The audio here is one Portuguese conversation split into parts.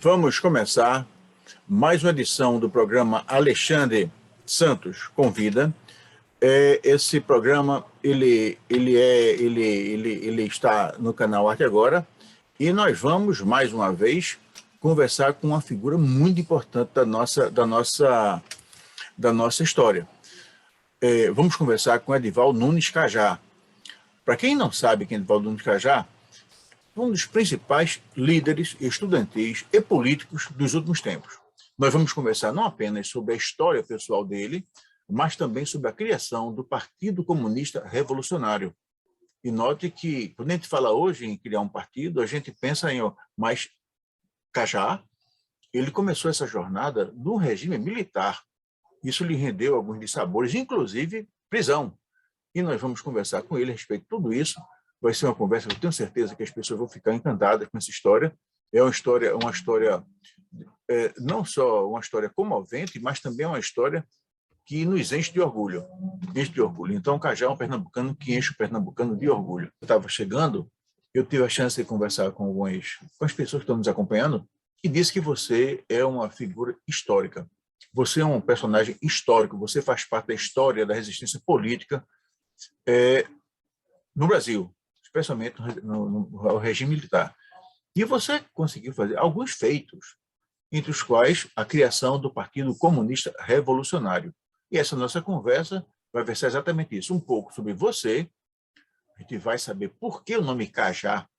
Vamos começar mais uma edição do programa Alexandre Santos Convida. Esse programa ele está no canal Arte Agora e nós vamos, mais uma vez, conversar com uma figura muito importante da nossa história. Vamos conversar com Edivaldo Nunes Cajá. Para quem não sabe quem é Edivaldo Nunes Cajá, um dos principais líderes estudantis e políticos dos últimos tempos. Nós vamos conversar não apenas sobre a história pessoal dele, mas também sobre a criação do Partido Comunista Revolucionário. E note que, quando a gente fala hoje em criar um partido, a gente pensa em... Mas Cajá, ele começou essa jornada no regime militar. Isso lhe rendeu alguns dissabores, inclusive prisão. E nós vamos conversar com ele a respeito de tudo isso. Vai ser uma conversa que eu tenho certeza que as pessoas vão ficar encantadas com essa história. É uma história não só uma história comovente, mas também uma história que nos enche de orgulho. Então, o Cajá é um pernambucano que enche o pernambucano de orgulho. Eu estava chegando, eu tive a chance de conversar com as pessoas que estão nos acompanhando e disse que você é uma figura histórica. Você é um personagem histórico, você faz parte da história da resistência política no Brasil, especialmente no regime militar. E você conseguiu fazer alguns feitos, entre os quais a criação do Partido Comunista Revolucionário. E essa nossa conversa vai versar exatamente isso, um pouco sobre você. A gente vai saber por que o nome Cajá.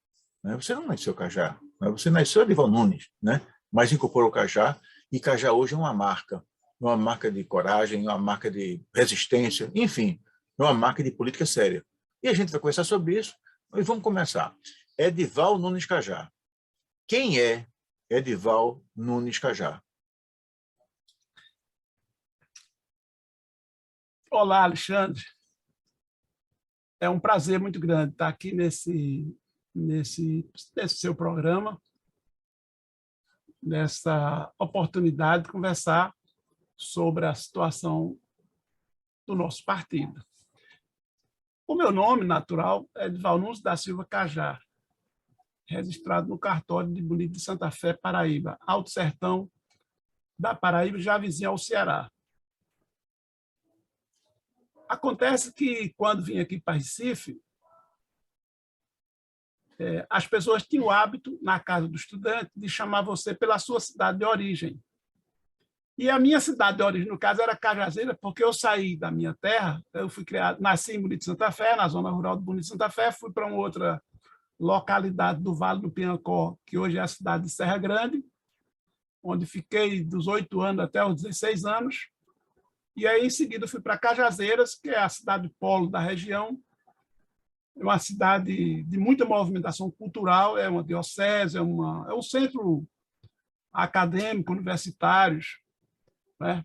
Né? Você não nasceu Cajá, né? Você nasceu Edivaldo Nunes, né? Mas incorporou Cajá, e Cajá hoje é uma marca de coragem, uma marca de resistência, enfim, é uma marca de política séria. E a gente vai conversar sobre isso, e vamos começar. Edivaldo Nunes Cajá. Quem é Edivaldo Nunes Cajá? Olá, Alexandre. É um prazer muito grande estar aqui nesse seu programa, nessa oportunidade de conversar sobre a situação do nosso partido. O meu nome natural é Edivaldo Nunes da Silva Cajá, registrado no cartório de Bonito de Santa Fé, Paraíba, Alto Sertão da Paraíba, já vizinho ao Ceará. Acontece que, quando vim aqui para Recife, as pessoas tinham o hábito, na casa do estudante, de chamar você pela sua cidade de origem. E a minha cidade de origem, no caso, era Cajazeira, porque eu saí da minha terra, eu fui criado, nasci em Bonito de Santa Fé, na zona rural de Bonito de Santa Fé, fui para uma outra localidade do Vale do Piancó, que hoje é a cidade de Serra Grande, onde fiquei dos 8 anos até os 16 anos. E aí, em seguida, fui para Cajazeiras, que é a cidade polo da região. É uma cidade de muita movimentação cultural, é uma diocese, é um centro acadêmico, universitário, né?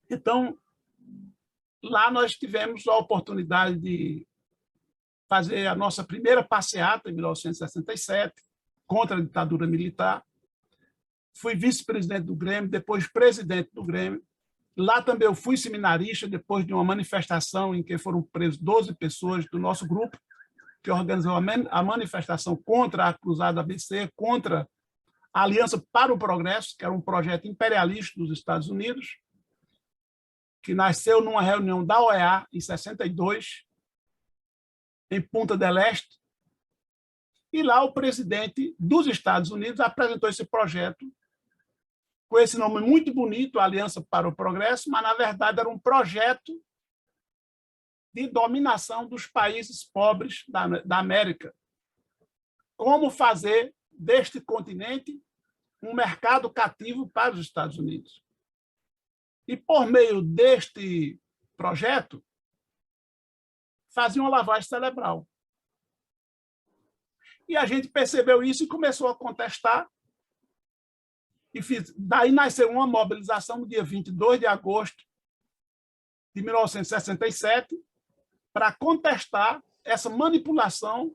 Então, lá nós tivemos a oportunidade de fazer a nossa primeira passeata, em 1967, contra a ditadura militar. Fui vice-presidente do Grêmio, depois presidente do Grêmio. Lá também eu fui seminarista, depois de uma manifestação em que foram presos 12 pessoas do nosso grupo, que organizou a manifestação contra a Cruzada ABC, contra a Aliança para o Progresso, que era um projeto imperialista dos Estados Unidos, que nasceu numa reunião da OEA em 62, em Punta del Este. E lá o presidente dos Estados Unidos apresentou esse projeto com esse nome muito bonito, Aliança para o Progresso, mas, na verdade, era um projeto de dominação dos países pobres da América. Como fazer deste continente um mercado cativo para os Estados Unidos. E, por meio deste projeto, fazia uma lavagem cerebral. E a gente percebeu isso e começou a contestar. Daí nasceu uma mobilização no dia 22 de agosto de 1967 para contestar essa manipulação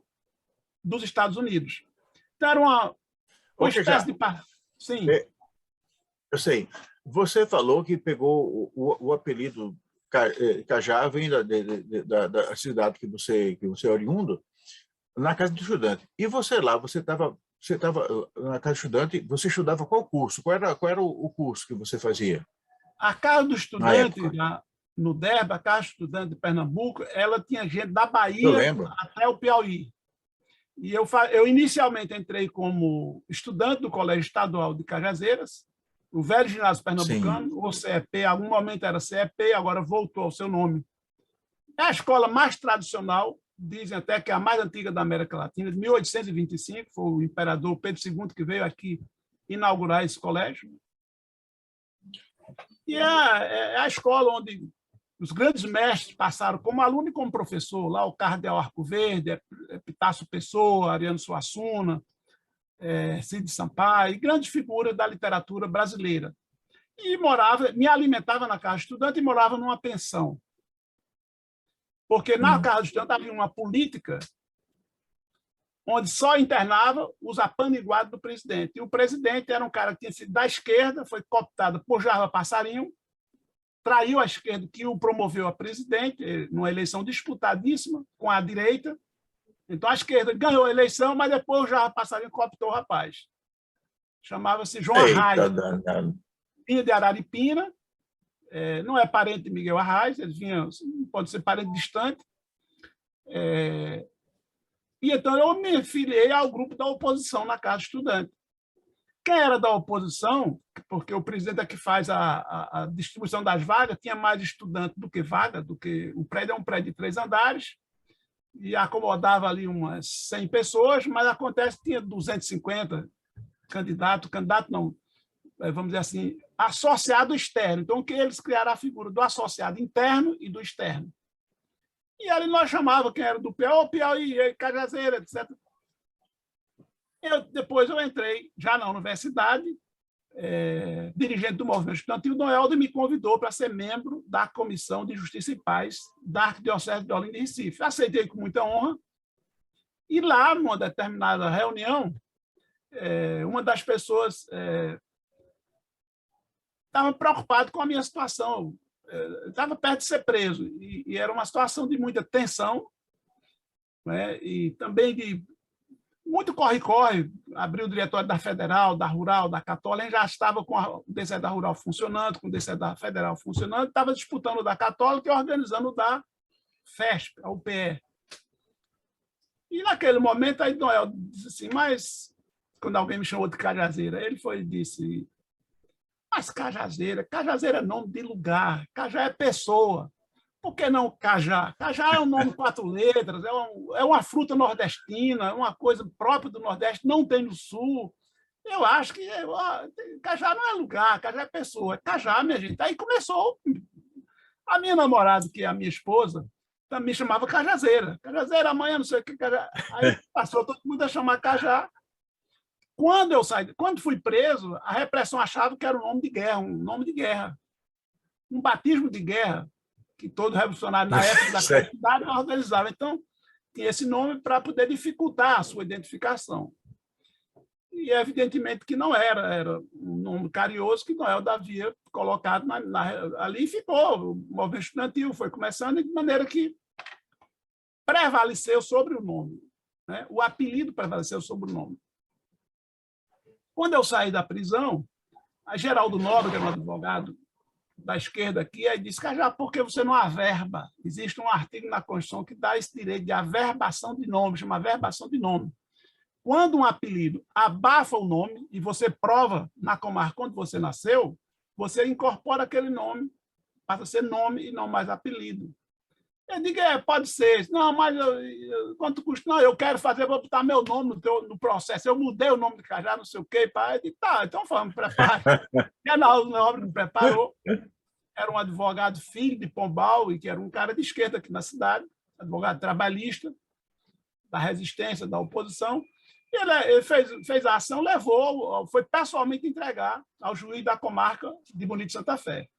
dos Estados Unidos. Então, era uma espécie de... Sim. Eu sei. Você falou que pegou o apelido Cajá, vem da cidade que você é oriundo, na casa do estudante. E você lá, você você estava na Casa do Estudante, você estudava qual curso? Qual era o curso que você fazia A Casa do na Estudante, época? no DERB, a Casa do Estudante de Pernambuco, ela tinha gente da Eu Bahia lembro. até o Piauí. E eu inicialmente entrei como estudante do Colégio Estadual de Cajazeiras, o Velho Ginásio Sim. Pernambucano, ou CEP, em algum momento era CEP, agora voltou ao seu nome. É a escola mais tradicional, dizem até que é a mais antiga da América Latina, de 1825, foi o imperador Pedro II que veio aqui inaugurar esse colégio. E é a escola onde os grandes mestres passaram como aluno e como professor, lá o Cardeal Arcoverde, Epitácio Pessoa, Ariano Suassuna, Cid Sampaio, grandes figuras da literatura brasileira. E me alimentava na casa de estudante e morava numa pensão. Porque na casa de estudante havia uma política onde só internava os apaniguados do presidente. E o presidente era um cara que tinha sido da esquerda, foi cooptado por Jarva Passarinho, traiu a esquerda que o promoveu a presidente, numa eleição disputadíssima com a direita. Então, a esquerda ganhou a eleição, mas depois o Jarva Passarinho cooptou o rapaz. Chamava-se João Eita, Arraes. danado. Vinha de Araripina, não é parente de Miguel Arraes, eles vinham, pode ser parente distante. E então eu me filiei ao grupo da oposição na Casa Estudante. Quem era da oposição, porque o presidente é que faz a distribuição das vagas, tinha mais estudante do que vaga, do que o prédio é um prédio de 3 andares, e acomodava ali umas 100 pessoas, mas acontece que tinha 250 candidato não, vamos dizer assim, associado externo. Então, que eles criaram a figura do associado interno e do externo. E ali nós chamávamos quem era do Piauí, Cajazeira, etc. Depois eu entrei já na universidade, dirigente do movimento estudantil, o Noeldo me convidou para ser membro da Comissão de Justiça e Paz da Arquidiocese de Olinda e Recife. Aceitei com muita honra. E lá, numa determinada reunião, uma das pessoas estava preocupado com a minha situação. Estava perto de ser preso. E era uma situação de muita tensão, né? E também de muito corre-corre. Abriu o diretório da Federal, da Rural, da Católica, já estava com o DCE da Rural funcionando, com o DCE da Federal funcionando, estava disputando o da Católica e organizando o da FESP, a UPE. E naquele momento, aí Noel disse assim, mas quando alguém me chamou de Cajazeira, ele foi e disse, mas Cajazeira é nome de lugar, Cajá é pessoa. Por que não Cajá? Cajá é um nome 4 letras, é uma fruta nordestina, é uma coisa própria do Nordeste, não tem no Sul. Eu acho que Cajá não é lugar, Cajá é pessoa. Cajá, minha gente. Aí começou. A minha namorada, que é a minha esposa, também chamava Cajazeira. Cajazeira, amanhã, não sei o que. Cajá. Aí passou todo mundo a chamar Cajá. Quando fui preso, a repressão achava que era um nome de guerra, um batismo de guerra, que todo revolucionário na época da cidade organizava. Então, tinha esse nome para poder dificultar a sua identificação. E, evidentemente, que não era um nome carinhoso que Noel havia colocado ali e ficou. O movimento estudantil foi começando de maneira que prevaleceu sobre o nome, né? O apelido prevaleceu sobre o nome. Quando eu saí da prisão, a Geraldo Nobre, que era um advogado da esquerda aqui, aí disse, Cajá, por que você não averba? Existe um artigo na Constituição que dá esse direito de averbação de nome, chama averbação de nome. Quando um apelido abafa o nome e você prova na comarca quando você nasceu, você incorpora aquele nome, passa a ser nome e não mais apelido. Eu digo, pode ser. Não, mas quanto custa? Não, eu quero fazer, vou botar meu nome no processo. Eu mudei o nome de Cajá, não sei o quê. Pai. Eu digo, tá, então vamos, prepare. Geraldo Nobre me preparou. Era um advogado filho de Pombal, e que era um cara de esquerda aqui na cidade, advogado trabalhista, da resistência, da oposição. E ele fez a ação, foi pessoalmente entregar ao juiz da comarca de Bonito Santa Fé.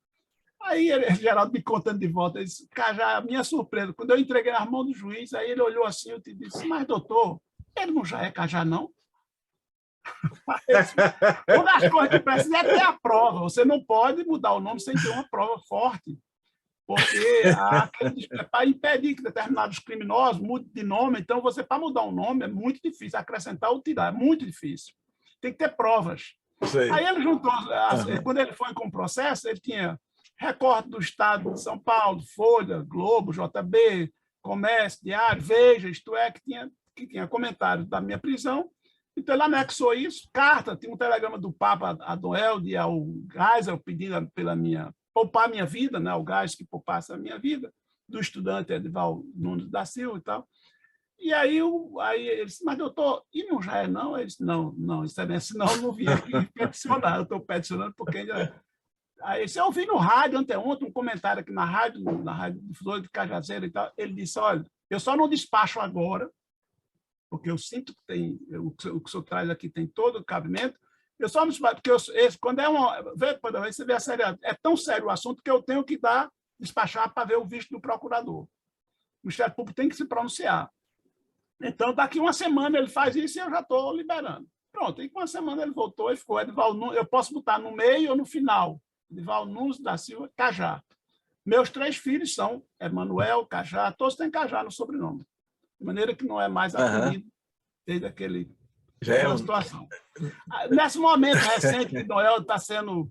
Aí, Geraldo me contando de volta, ele disse, Cajá, a minha surpresa, quando eu entreguei nas mãos do juiz, aí ele olhou assim e disse, mas, doutor, ele não já é Cajá, não? Uma das coisas que precisa é ter a prova. Você não pode mudar o nome sem ter uma prova forte. porque para impedir que determinados criminosos mudem de nome, então para mudar um nome é muito difícil, acrescentar ou tirar, é muito difícil. Tem que ter provas. Aí ele juntou, quando ele foi com o processo, ele tinha recorte do Estado de São Paulo, Folha, Globo, JB, Comércio, Diário, Veja, isto é, que tinha comentários da minha prisão. Então, ele anexou isso, carta, tinha um telegrama do Papa a Dom Helder e ao Geisel pedindo poupar a minha vida, né, o Geisel que poupasse a minha vida, do estudante Edivaldo Nunes da Silva e tal. E aí ele disse, mas doutor, e não já é não? Ele disse, não, excelência, não, não vim aqui peticionar, eu estou peticionando porque ainda... Aí eu vi no rádio anteontem um comentário aqui na rádio difusora de Cajazeira e tal, ele disse, olha, eu só não despacho agora, porque eu sinto que o que o senhor traz aqui tem todo o cabimento, eu só não despacho, porque quando você vê a série, é tão sério o assunto que eu tenho que despachar para ver o visto do procurador. O Ministério Público tem que se pronunciar. Então, daqui uma semana ele faz isso e eu já estou liberando. Pronto, e com uma semana ele voltou e ficou Edivaldo Nunes, eu posso botar no meio ou no final, Edivaldo Nunes da Silva Cajá. Meus 3 filhos são Emanuel, Cajá, todos têm Cajá no sobrenome. De maneira que não é mais apelido desde aquela situação. Nesse momento recente que Noel está sendo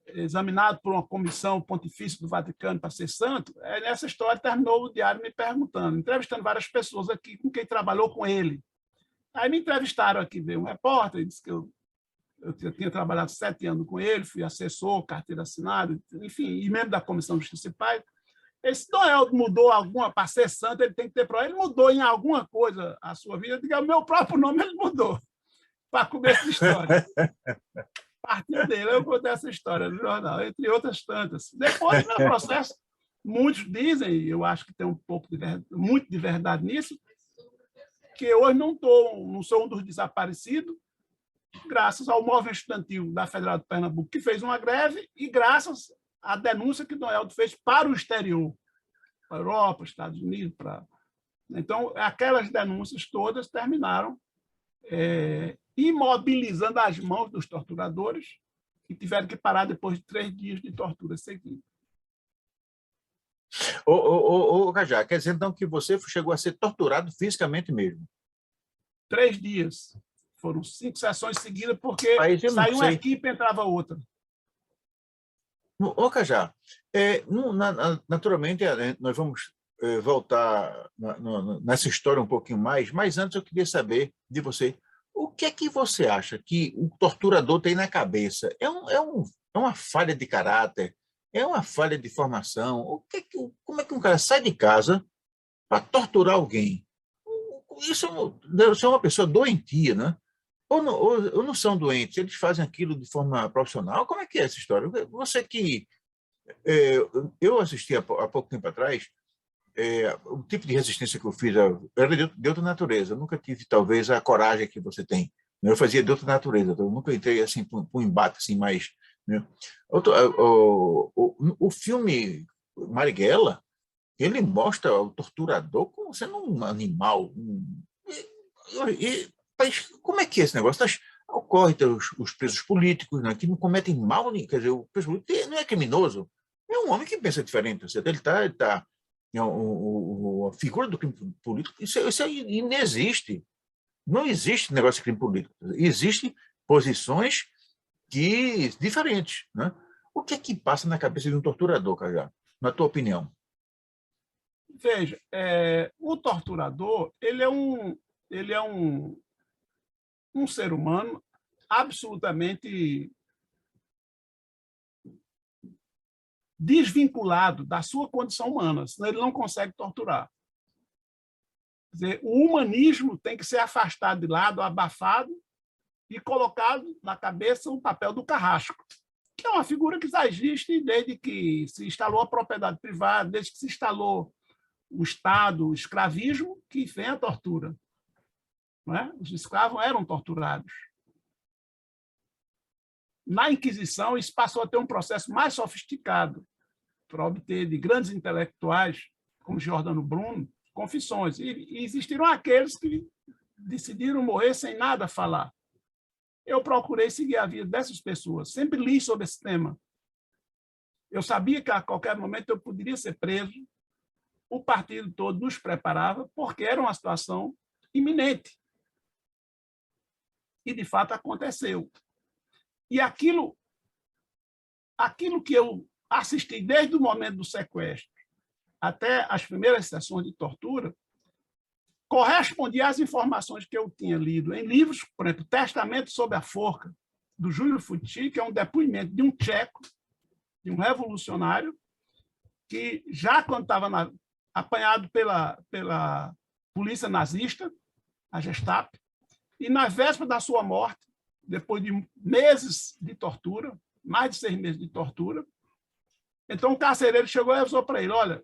examinado por uma comissão pontifícia do Vaticano para ser santo, nessa história terminou o diário me perguntando, entrevistando várias pessoas aqui com quem trabalhou com ele. Aí me entrevistaram aqui, veio um repórter, disse que eu tinha trabalhado 7 anos com ele, fui assessor, carteira assinada, enfim, e membro da Comissão de Justiça e Paz. Esse Noel mudou alguma para ser santo, ele tem que ter prova. Ele mudou em alguma coisa a sua vida, diga, o meu próprio nome ele mudou, para começo de história. Partiu dele, eu contei essa história no jornal, entre outras tantas. Depois, no processo, muitos dizem, e eu acho que tem um pouco muito de verdade nisso, que hoje não sou um dos desaparecidos, graças ao movimento estudantil da Federal de Pernambuco, que fez uma greve, e graças à denúncia que Noel fez para o exterior, para a Europa, Estados Unidos. Então, aquelas denúncias todas terminaram imobilizando as mãos dos torturadores, que tiveram que parar depois de 3 dias de tortura seguida. Cajá, quer dizer, então, que você chegou a ser torturado fisicamente mesmo? 3 dias. Foram 5 sessões seguidas, porque saiu uma equipe e entrava outra. Cajá, naturalmente, nós vamos voltar nessa história um pouquinho mais, mas antes eu queria saber de você, o que é que você acha que o torturador tem na cabeça? É uma falha de caráter? É uma falha de formação? Como é que um cara sai de casa para torturar alguém? Isso é uma pessoa doentia, né? Ou não são doentes, eles fazem aquilo de forma profissional? Como é que é essa história? Você que... eu assisti há pouco tempo atrás, o tipo de resistência que eu fiz era de outra natureza. Eu nunca tive, talvez, a coragem que você tem. Eu fazia de outra natureza. Eu nunca entrei assim, para um embate assim, mais... Né? O filme Marighella, ele mostra o torturador como sendo um animal. Mas como é que é esse negócio? Ocorre os presos políticos, né, que não cometem mal, quer dizer, o preso político não é criminoso, é um homem que pensa diferente. Ele está a figura do crime político, isso aí não existe. Não existe negócio de crime político. Existem posições diferentes. Né? O que é que passa na cabeça de um torturador, Cajá, na tua opinião? Veja, o torturador, ele é um ser humano absolutamente desvinculado da sua condição humana, senão ele não consegue torturar. Quer dizer, o humanismo tem que ser afastado de lado, abafado e colocado na cabeça o papel do carrasco, que é uma figura que já existe desde que se instalou a propriedade privada, desde que se instalou o Estado, o escravismo, que vem a tortura. Não é? Os escravos eram torturados. Na Inquisição, isso passou a ter um processo mais sofisticado para obter de grandes intelectuais, como Giordano Bruno, confissões. E existiram aqueles que decidiram morrer sem nada falar. Eu procurei seguir a vida dessas pessoas, sempre li sobre esse tema. Eu sabia que a qualquer momento eu poderia ser preso. O partido todo nos preparava, porque era uma situação iminente. E, de fato, aconteceu. E aquilo que eu assisti desde o momento do sequestro até as primeiras sessões de tortura, correspondia às informações que eu tinha lido em livros, por exemplo, Testamento sob a Forca, do Júlio Futci, que é um depoimento de um tcheco, de um revolucionário, que já quando estava apanhado pela polícia nazista, a Gestapo, e na véspera da sua morte, depois de meses de tortura, mais de 6 meses de tortura, então o carcereiro chegou e avisou para ele, olha,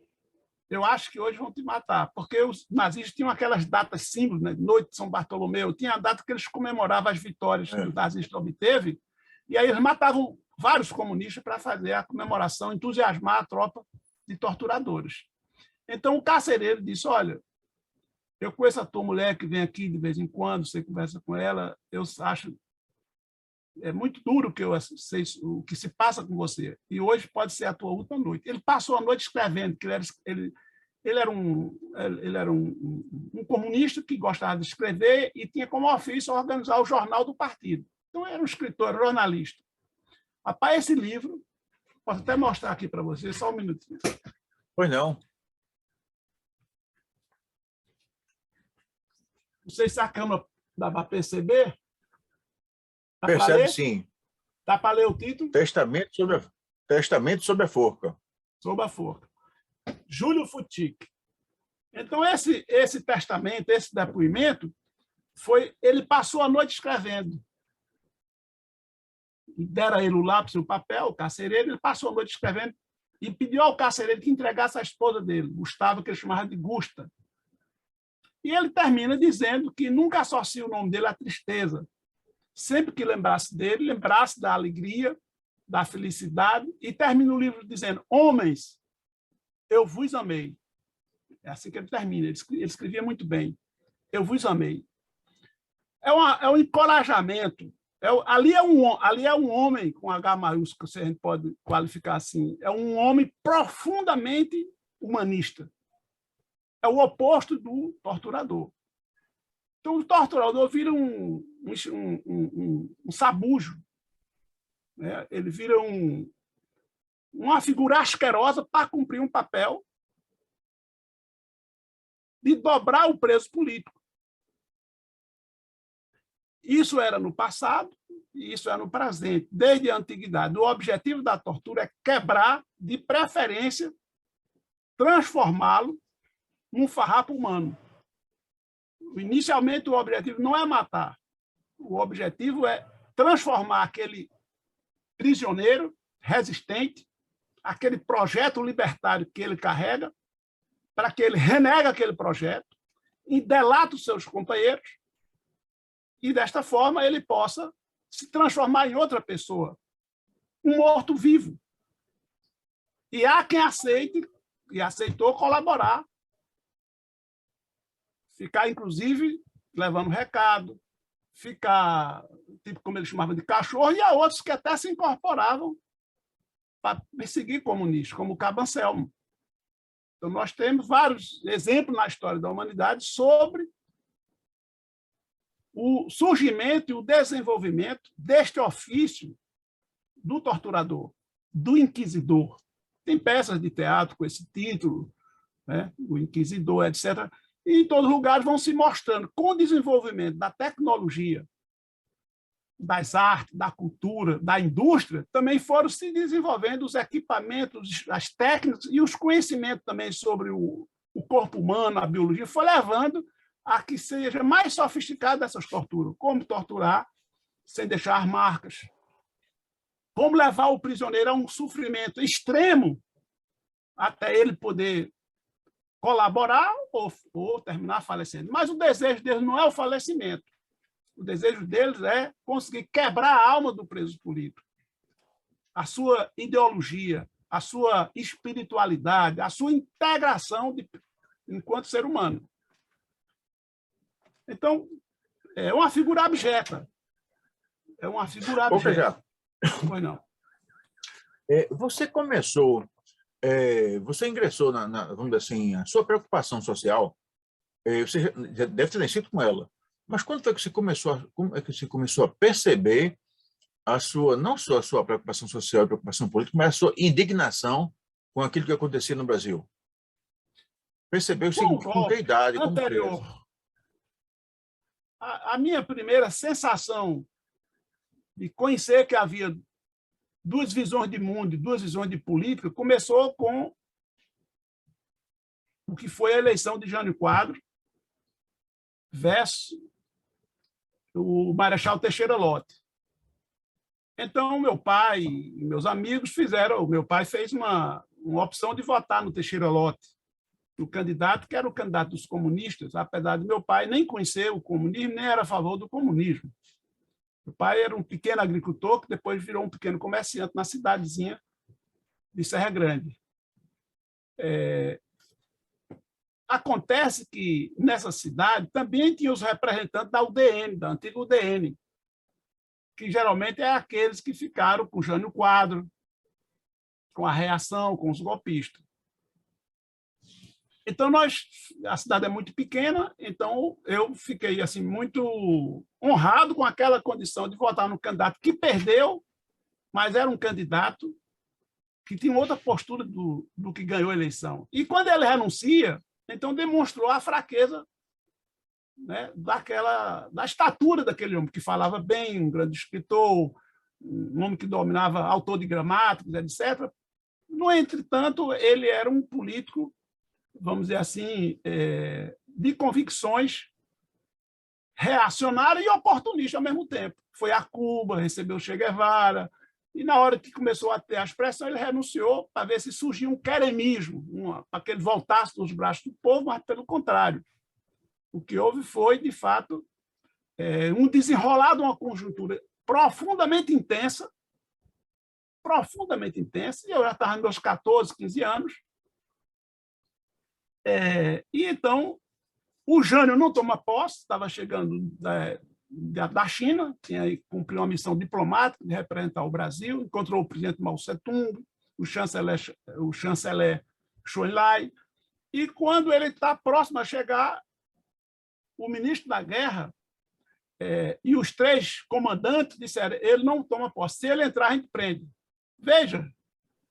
eu acho que hoje vão te matar, porque os nazistas tinham aquelas datas símbolos, né? Noite de São Bartolomeu, tinha a data que eles comemoravam as vitórias que os nazistas obteve, e aí eles matavam vários comunistas para fazer a comemoração, entusiasmar a tropa de torturadores. Então o carcereiro disse, olha, eu conheço a tua mulher que vem aqui de vez em quando, você conversa com ela, eu acho muito duro que eu sei o que se passa com você, e hoje pode ser a tua última noite. Ele passou a noite escrevendo, que ele era um comunista que gostava de escrever e tinha como ofício organizar o jornal do partido. Então, era um escritor, jornalista. Rapaz, esse livro, posso até mostrar aqui para você, só um minutinho. Pois não. Não sei se a câmera dá para perceber. Dá Percebe sim. Dá para ler o título? Testamento sobre a Forca. Sob a Forca. Júlio Futci. Então, esse testamento, esse depoimento, ele passou a noite escrevendo. Deram a ele o lápis e o papel, o carcereiro, ele passou a noite escrevendo e pediu ao carcereiro que entregasse a esposa dele, Gustavo, que ele chamava de Gusta. E ele termina dizendo que nunca associa o nome dele à tristeza. Sempre que lembrasse dele, lembrasse da alegria, da felicidade, e termina o livro dizendo, homens, eu vos amei. É assim que ele termina, ele escrevia muito bem. Eu vos amei. É um encorajamento. Ali é um homem, com H maiúsculo, se a gente pode qualificar assim, é um homem profundamente humanista. É o oposto do torturador. Então, o torturador vira um sabujo, né? Ele vira uma figura asquerosa para cumprir um papel de dobrar o preso político. Isso era no passado e isso é no presente, desde a antiguidade. O objetivo da tortura é quebrar, de preferência, transformá-lo num farrapo humano. Inicialmente, o objetivo não é matar. O objetivo é transformar aquele prisioneiro resistente, aquele projeto libertário que ele carrega, para que ele renegue aquele projeto e delate os seus companheiros e, desta forma, ele possa se transformar em outra pessoa, um morto-vivo. E há quem aceite, e aceitou colaborar, ficar, inclusive, levando recado, ficar, tipo como ele chamava de cachorro, e há outros que até se incorporavam para perseguir comunistas, como o Cabo Anselmo. Então, nós temos vários exemplos na história da humanidade sobre o surgimento e o desenvolvimento deste ofício do torturador, do inquisidor. Tem peças de teatro com esse título, né? O inquisidor, etc., e em todos os lugares vão se mostrando, com o desenvolvimento da tecnologia, das artes, da cultura, da indústria, também foram se desenvolvendo os equipamentos, as técnicas e os conhecimentos também sobre o corpo humano, a biologia, foi levando a que seja mais sofisticada essas torturas. Como torturar sem deixar marcas. Como levar o prisioneiro a um sofrimento extremo até ele poder colaborar ou terminar falecendo. Mas o desejo deles não é o falecimento. O desejo deles é conseguir quebrar a alma do preso político, a sua ideologia, a sua espiritualidade, a sua integração enquanto ser humano. Então, é uma figura abjeta. É uma figura abjeta. Já. Pois não. Você começou, você ingressou vamos dizer assim, a sua preocupação social, você já deve ter nascido com ela, mas quando foi que como é que você começou a perceber não só a sua preocupação social e preocupação política, mas a sua indignação com aquilo que acontecia no Brasil? Percebeu o Com o seguinte, com que golpe idade, como anterior, criança? a minha primeira sensação de conhecer que havia duas visões de mundo, duas visões de política, começou com o que foi a eleição de Jânio Quadros versus o Marechal Teixeira Lott. Então, meu pai e meus amigos meu pai fez uma opção de votar no Teixeira Lott, o candidato que era o candidato dos comunistas, apesar de meu pai nem conhecer o comunismo, nem era a favor do comunismo. Meu pai era um pequeno agricultor que depois virou um pequeno comerciante na cidadezinha de Serra Grande. Acontece que nessa cidade também tinha os representantes da UDN, da antiga UDN, que geralmente é aqueles que ficaram com Jânio Quadros, com a reação, com os golpistas. Então, a cidade é muito pequena, então eu fiquei assim, muito honrado com aquela condição de votar no candidato que perdeu, mas era um candidato que tinha outra postura do que ganhou a eleição. E quando ele renuncia, então demonstrou a fraqueza, né, da estatura daquele homem, que falava bem, um grande escritor, um homem que dominava, autor de gramáticos, etc. No entretanto, ele era um político, vamos dizer assim, de convicções reacionárias e oportunistas ao mesmo tempo. Foi a Cuba, recebeu Che Guevara, e na hora que começou a ter as pressões, ele renunciou para ver se surgia um queremismo, para que ele voltasse dos braços do povo, mas pelo contrário. O que houve foi, de fato, um desenrolar de uma conjuntura profundamente intensa, e eu já estava nos meus 14, 15 anos, e então o Jânio não toma posse, estava chegando da China, cumpriu uma missão diplomática de representar o Brasil, encontrou o presidente Mao Tse-tung, o chanceler Zhou Enlai, e quando ele está próximo a chegar, o ministro da Guerra e os 3 comandantes disseram: ele não toma posse, se ele entrar, a gente prende. Veja,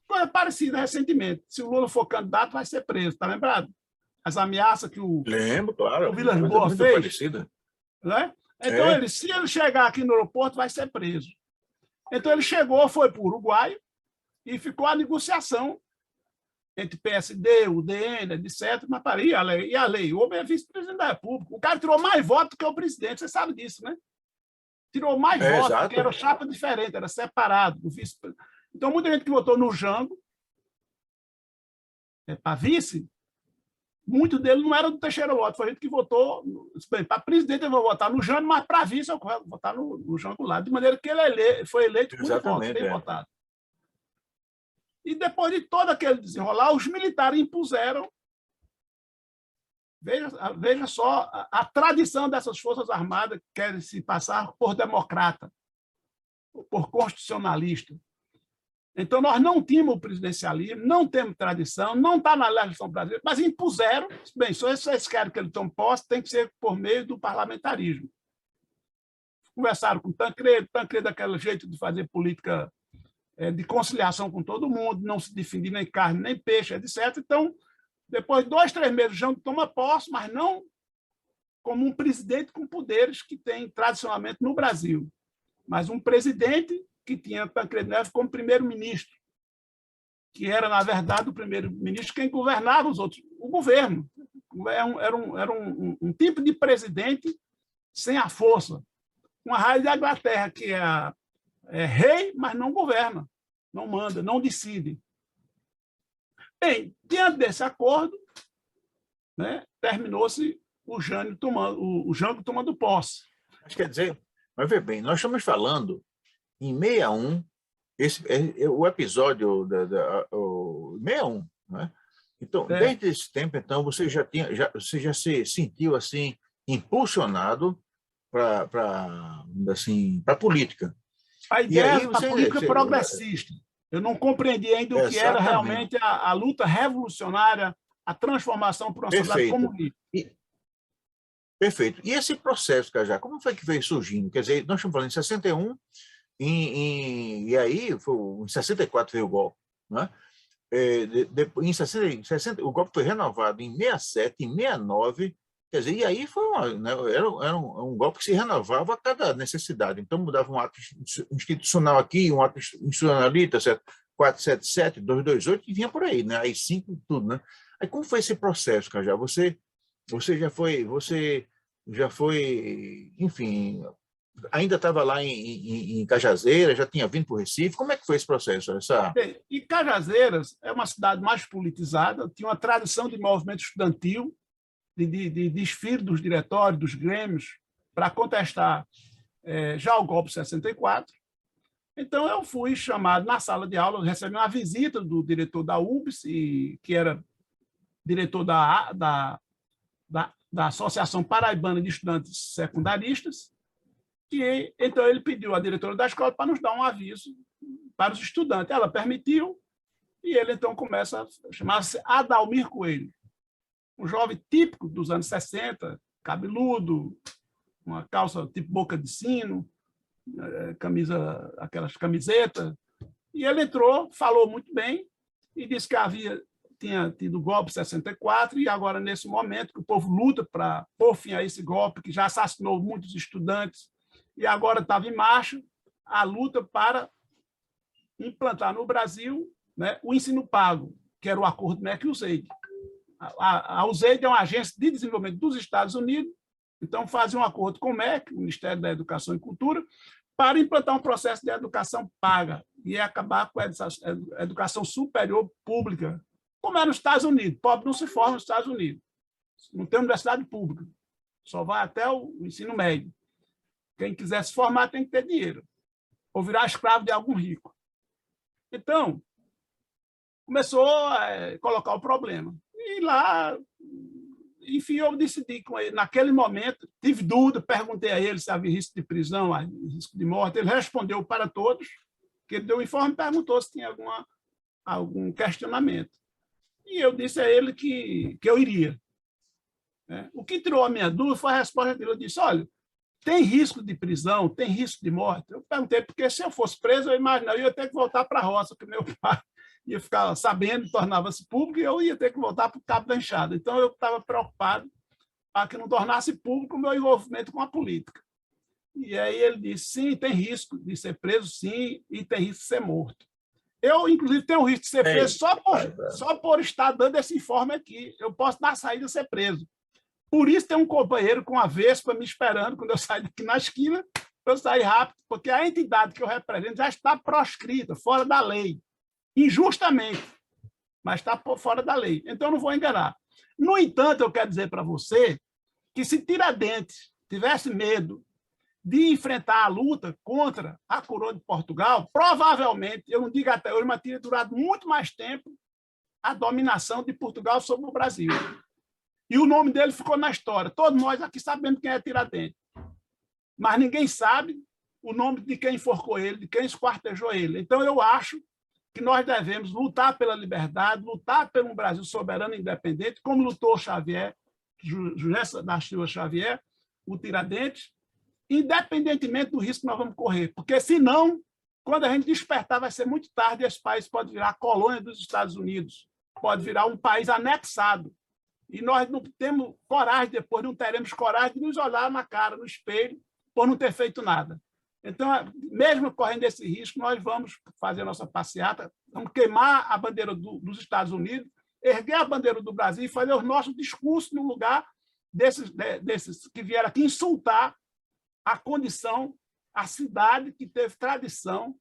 coisa parecida recentemente. Se o Lula for candidato, vai ser preso, está lembrado? As ameaças que Lembro, claro. o Vilas Boas muito fez. Parecida. Né? Então, se ele chegar aqui no aeroporto, vai ser preso. Então, ele chegou, foi para o Uruguai e ficou a negociação entre PSD, UDN, etc. Mas e a lei? O homem é vice-presidente da República. O cara tirou mais votos do que o presidente, você sabe disso, né? Tirou mais votos, exato. Porque era chapa diferente, era separado do vice. Então, muita gente que votou no Jango para vice, muito dele não era do Teixeira Lott, foi gente que votou para presidente, eu vou votar no Jango, mas para vice eu vou votar no Jango lá, de maneira que ele foi eleito com muito voto, bem votado. E depois de todo aquele desenrolar, os militares impuseram, veja só, a tradição dessas forças armadas que querem se passar por democrata, por constitucionalista. Então, nós não tínhamos o presidencialismo, não temos tradição, não está na legislação brasileira, mas impuseram, bem, se vocês querem que ele tome posse, tem que ser por meio do parlamentarismo. Conversaram com Tancredo aquele jeito de fazer política de conciliação com todo mundo, não se definir nem carne, nem peixe, etc. Então, depois de 2, 3 meses, o Jango toma posse, mas não como um presidente com poderes que tem tradicionalmente no Brasil, mas um presidente que tinha Tancredo Neves como primeiro-ministro, que era, na verdade, o primeiro-ministro quem governava os outros, o governo. Era um tipo de presidente sem a força. Uma raia da Inglaterra, que é rei, mas não governa, não manda, não decide. Bem, diante desse acordo, né, terminou-se o Jango tomando posse. Mas quer dizer, mas vê bem, nós estamos falando em 61, o episódio o 61, né? Então, desde esse tempo, então, você já se sentiu assim impulsionado para assim, para a política. A ideia da política progressista. Eu não compreendi ainda o que era realmente a luta revolucionária, a transformação para uma sociedade comunista. Perfeito. E esse processo, Cajá, como foi que veio surgindo? Quer dizer, nós estamos falando em 61, e aí em 64 veio o golpe, né? Em 60, o golpe foi renovado em 67, em 69, quer dizer, e aí foi né, era um golpe que se renovava a cada necessidade. Então mudava um ato institucional aqui, um ato institucional ali, tá certo? 477, 228, e vinha por aí, né? Aí 5, tudo, né? Aí como foi esse processo, Cajá? Você já foi, enfim, ainda estava lá em Cajazeira, já tinha vindo para o Recife. Como é que foi esse processo? Bem, e Cajazeiras é uma cidade mais politizada, tinha uma tradição de movimento estudantil, de desfile dos diretórios, dos grêmios, para contestar já o golpe de 64. Então, eu fui chamado na sala de aula, recebi uma visita do diretor da UBS, que era diretor da Associação Paraibana de Estudantes Secundaristas, e então ele pediu à diretora da escola para nos dar um aviso para os estudantes. Ela permitiu, e ele então começa a chamar-se Adalmir Coelho, um jovem típico dos anos 60, cabeludo, uma calça tipo boca de sino, camisa, aquelas camisetas, e ele entrou, falou muito bem, e disse que tinha tido o golpe em 64, e agora, nesse momento, que o povo luta para pôr fim a esse golpe, que já assassinou muitos estudantes, e agora estava em marcha a luta para implantar no Brasil, né, o ensino pago, que era o acordo MEC-USAID. A USAID é uma agência de desenvolvimento dos Estados Unidos, então fazia um acordo com o MEC, o Ministério da Educação e Cultura, para implantar um processo de educação paga e acabar com a educação superior pública, como é nos Estados Unidos. Pobre não se forma nos Estados Unidos. Não tem universidade pública. Só vai até o ensino médio. Quem quiser se formar tem que ter dinheiro. Ou virar escravo de algum rico. Então, começou a colocar o problema. E lá, enfim, eu decidi com ele. Naquele momento, tive dúvida, perguntei a ele se havia risco de prisão, risco de morte. Ele respondeu para todos, que ele deu o informe e perguntou se tinha algum questionamento. E eu disse a ele que eu iria. O que tirou a minha dúvida foi a resposta dele. Eu disse, olha, tem risco de prisão, tem risco de morte? Eu perguntei, porque se eu fosse preso, eu imaginava, eu ia ter que voltar para a roça, porque meu pai ia ficar sabendo, tornava-se público, e eu ia ter que voltar para o Cabo da Enxada. Então, eu estava preocupado para que não tornasse público o meu envolvimento com a política. E aí ele disse, sim, tem risco de ser preso, sim, e tem risco de ser morto. Eu, inclusive, tenho o risco de ser preso só por estar dando esse informe aqui. Eu posso, na saída, ser preso. Por isso tem um companheiro com a Vespa me esperando quando eu saio daqui na esquina, para eu sair rápido, porque a entidade que eu represento já está proscrita, fora da lei, injustamente, mas está fora da lei. Então, eu não vou enganar. No entanto, eu quero dizer para você que se Tiradentes tivesse medo de enfrentar a luta contra a coroa de Portugal, provavelmente, eu não digo até hoje, mas teria durado muito mais tempo a dominação de Portugal sobre o Brasil. E o nome dele ficou na história. Todos nós aqui sabemos quem é Tiradentes. Mas ninguém sabe o nome de quem enforcou ele, de quem esquartejou ele. Então, eu acho que nós devemos lutar pela liberdade, lutar pelo Brasil soberano e independente, como lutou Xavier, José da Silva Xavier, o Tiradentes, independentemente do risco que nós vamos correr. Porque, senão, quando a gente despertar, vai ser muito tarde e esse país pode virar colônia dos Estados Unidos, pode virar um país anexado. E nós não temos coragem, depois não teremos coragem de nos olhar na cara, no espelho, por não ter feito nada. Então, mesmo correndo esse risco, nós vamos fazer a nossa passeata, vamos queimar a bandeira dos Estados Unidos, erguer a bandeira do Brasil e fazer o nosso discurso no lugar desses que vieram aqui insultar a condição, a cidade que teve tradição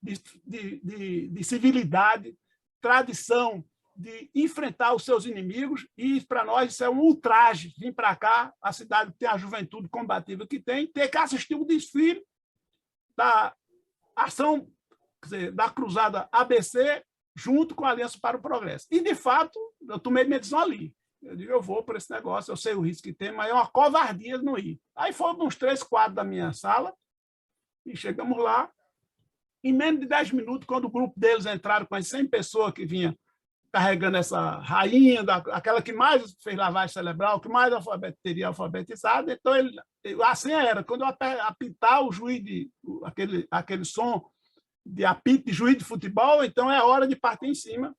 de civilidade, tradição de enfrentar os seus inimigos, e para nós isso é um ultraje, vir para cá, a cidade que tem a juventude combativa que tem, ter que assistir o desfile da ação, quer dizer, da cruzada ABC, junto com a Aliança para o Progresso. E, de fato, eu tomei minha decisão ali. Eu digo, eu vou por esse negócio, eu sei o risco que tem, mas é uma covardia não ir. Aí foram uns 3 quadros da minha sala, e chegamos lá, Em menos de 10 minutos, quando o grupo deles entraram com as 100 pessoas que vinha carregando essa rainha, aquela que mais fez lavagem cerebral, que mais teria alfabetizado, então assim era, quando eu apitar o juiz, aquele som de apito de juiz de futebol, então é hora de partir em cima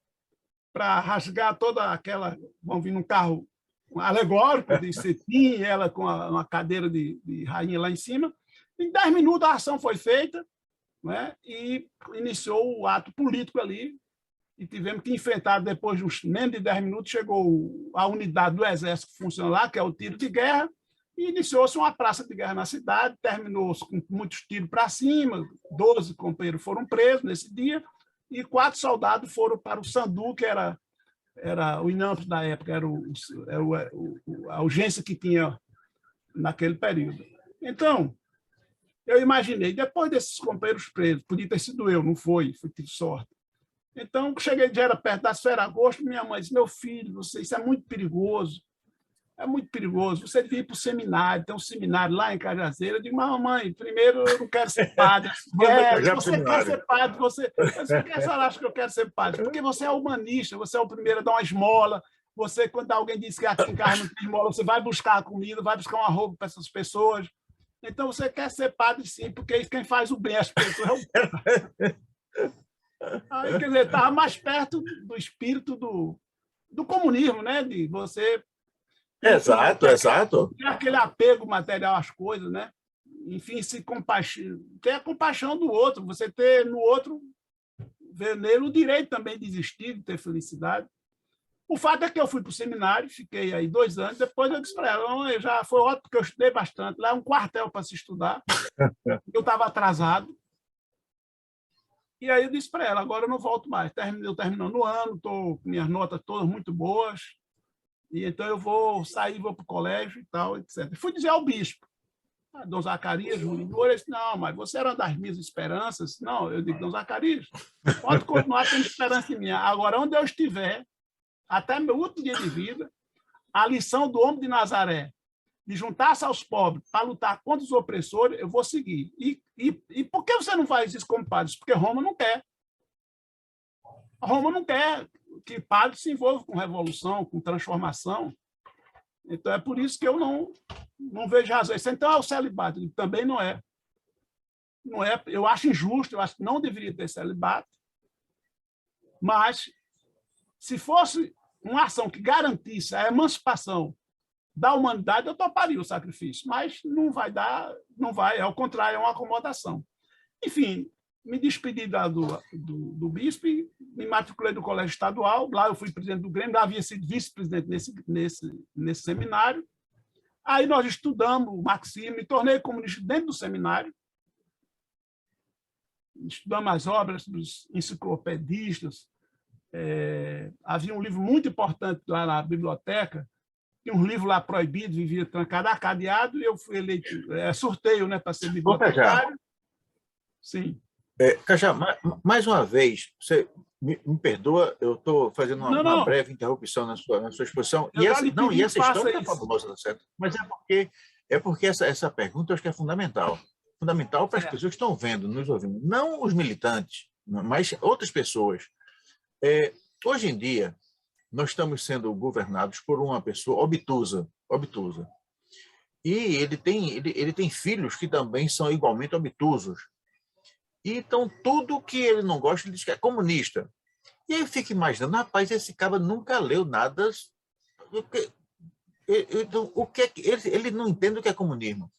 para rasgar toda aquela, vão vir num carro alegórico de cetim, ela com uma cadeira de rainha lá em cima. Em 10 minutos a ação foi feita, né, e iniciou o ato político ali, e tivemos que enfrentar, depois de uns menos de 10 minutos, chegou a unidade do Exército que funciona lá, que é o tiro de guerra, e iniciou-se uma praça de guerra na cidade, terminou-se com muitos tiros para cima, 12 companheiros foram presos nesse dia, e 4 soldados foram para o Sandu, que era o INAMPS da época, era a urgência que tinha naquele período. Então, eu imaginei, depois desses companheiros presos, podia ter sido eu, não foi, fui de sorte. Então, cheguei, já era perto das férias de agosto, minha mãe disse, meu filho, isso é muito perigoso, você devia ir para o seminário, tem um seminário lá em Cajazeira. Eu digo, mas mamãe, primeiro eu não quero ser padre. Se você quer ser padre, você acha que eu quero ser padre? Porque você é humanista, você é o primeiro a dar uma esmola, você, quando alguém diz que aqui em casa não tem esmola, você vai buscar a comida, vai buscar uma roupa para essas pessoas. Então, você quer ser padre, sim, porque quem faz o bem às pessoas é o padre. Aí, quer dizer, estava mais perto do espírito do comunismo, né? De você... Exato, exato. Ter aquele apego material às coisas, né? Enfim, ter a compaixão do outro, você ter no outro, ver nele o direito também de existir, de ter felicidade. O fato é que eu fui para o seminário, fiquei aí 2 anos, depois eu disse para ela, já foi ótimo, porque eu estudei bastante, lá é um quartel para se estudar, eu estava atrasado. E aí eu disse para ela, agora eu não volto mais. Eu terminando o ano, estou com minhas notas todas muito boas, e então eu vou sair, vou para o colégio e tal, etc. Fui dizer ao bispo, Dom Zacarias, Júlio Moura, ele disse, não, mas você era uma das minhas esperanças. Não, eu digo, Dom Zacarias, pode continuar tendo esperança em mim. Agora, onde eu estiver, até meu último dia de vida, a lição do homem de Nazaré, de juntar-se aos pobres para lutar contra os opressores, eu vou seguir. E por que você não faz isso como padre? Porque Roma não quer. Roma não quer que padre se envolva com revolução, com transformação. Então, é por isso que eu não vejo razão. Então, é o celibato. Também não é. Não é. Eu acho injusto, eu acho que não deveria ter celibato, mas se fosse uma ação que garantisse a emancipação da humanidade, eu toparia o sacrifício, mas não vai dar, não vai, ao contrário, é uma acomodação. Enfim, me despedi do bispo, me matriculei no colégio estadual, lá eu fui presidente do Grêmio, já havia sido vice-presidente nesse seminário. Aí nós estudamos o marxismo, me tornei comunista dentro do seminário, estudamos as obras dos enciclopedistas, havia um livro muito importante lá na biblioteca, tinha um livro lá proibido, vivia trancado, cadeado, e eu fui eleito, sorteio, né, para ser bibliotecário. Sim. Cajá, mais uma vez, você me perdoa, eu estou fazendo uma breve interrupção na sua exposição. E essa história é fabulosa, tá certo? Mas é porque essa pergunta eu acho que é fundamental. Fundamental para as pessoas que estão vendo, nos ouvindo. Não os militantes, mas outras pessoas. Hoje em dia, nós estamos sendo governados por uma pessoa obtusa. E ele tem filhos que também são igualmente obtusos. Então, tudo que ele não gosta, ele diz que é comunista. E aí eu fico imaginando, rapaz, esse cara nunca leu nada. Ele não entende o que é comunismo.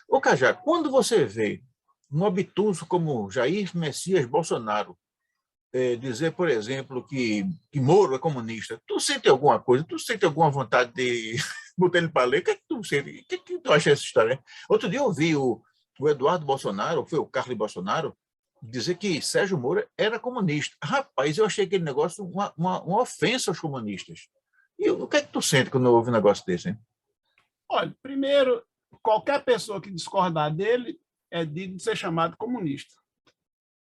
Ô, Cajá, quando você vê um obtuso como Jair Messias Bolsonaro dizer, por exemplo, que Moro é comunista, tu sente alguma coisa? Tu sente alguma vontade de botar ele para ler? O que é que tu sente? O que tu acha dessa história? Outro dia eu vi o Eduardo Bolsonaro, foi o Carlos Bolsonaro, dizer que Sérgio Moro era comunista. Rapaz, eu achei aquele negócio uma ofensa aos comunistas. E o que é que tu sente quando ouve um negócio desse, hein? Olha, primeiro, qualquer pessoa que discordar dele é digno de ser chamado comunista.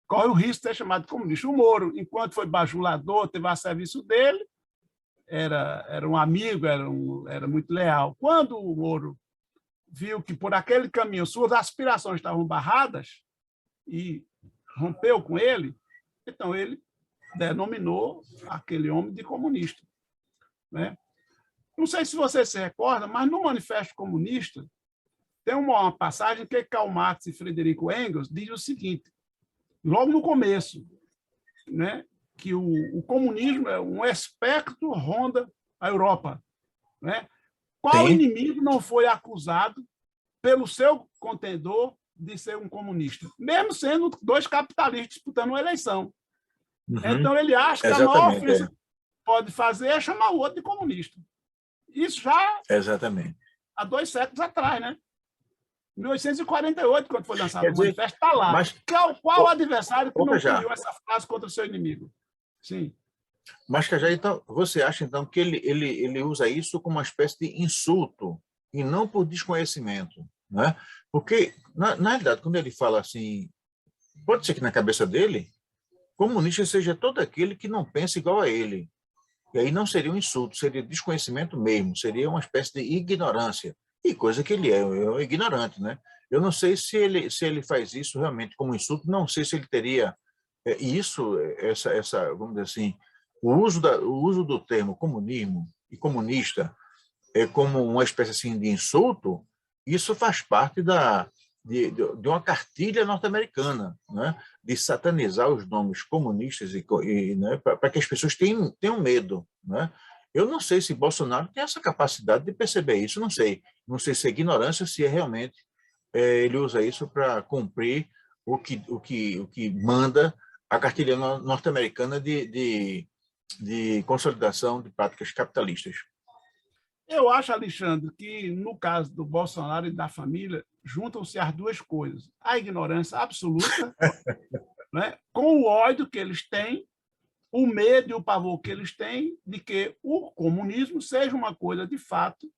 Corre o risco de ser chamado comunista. O Moro, enquanto foi bajulador, teve a serviço dele, era um amigo, era muito leal. Quando o Moro viu que por aquele caminho suas aspirações estavam barradas, e rompeu com ele, então ele denominou aquele homem de comunista, né? Não sei se você se recorda, mas no Manifesto Comunista tem uma passagem que Karl Marx e Friedrich Engels diz o seguinte, logo no começo, né, que o comunismo é um espectro ronda a Europa, né? Qual Sim. inimigo não foi acusado pelo seu contendor de ser um comunista, mesmo sendo dois capitalistas disputando uma eleição? Uhum. Então, ele acha que a maior Exatamente. ofensa que pode fazer é chamar o outro de comunista. Isso já Exatamente. há 2 séculos atrás, né? 1848, quando foi lançado Quer o dizer, manifesto, está lá. mas, Qual adversário que não já. criou essa frase contra o seu inimigo? Sim. Mas, Cajá, então, você acha então que ele usa isso como uma espécie de insulto e não por desconhecimento, né? Porque, na realidade, quando ele fala assim, pode ser que na cabeça dele, comunista seja todo aquele que não pensa igual a ele. E aí não seria um insulto, seria desconhecimento mesmo, seria uma espécie de ignorância. E coisa que ele é um ignorante, né? Eu não sei se ele faz isso realmente como insulto, não sei se ele teria vamos dizer assim, o uso do termo comunismo e comunista como uma espécie assim, de insulto, isso faz parte de uma cartilha norte-americana, né? De satanizar os nomes comunistas né? Para que as pessoas tenham medo. Né? Eu não sei se Bolsonaro tem essa capacidade de perceber isso, não sei. Não sei se é ignorância, se é realmente ele usa isso para cumprir o que manda a cartilha norte-americana de consolidação de práticas capitalistas. Eu acho, Alexandre, que no caso do Bolsonaro e da família, juntam-se as duas coisas. A ignorância absoluta, né, com o ódio que eles têm, o medo e o pavor que eles têm de que o comunismo seja uma coisa, de fato,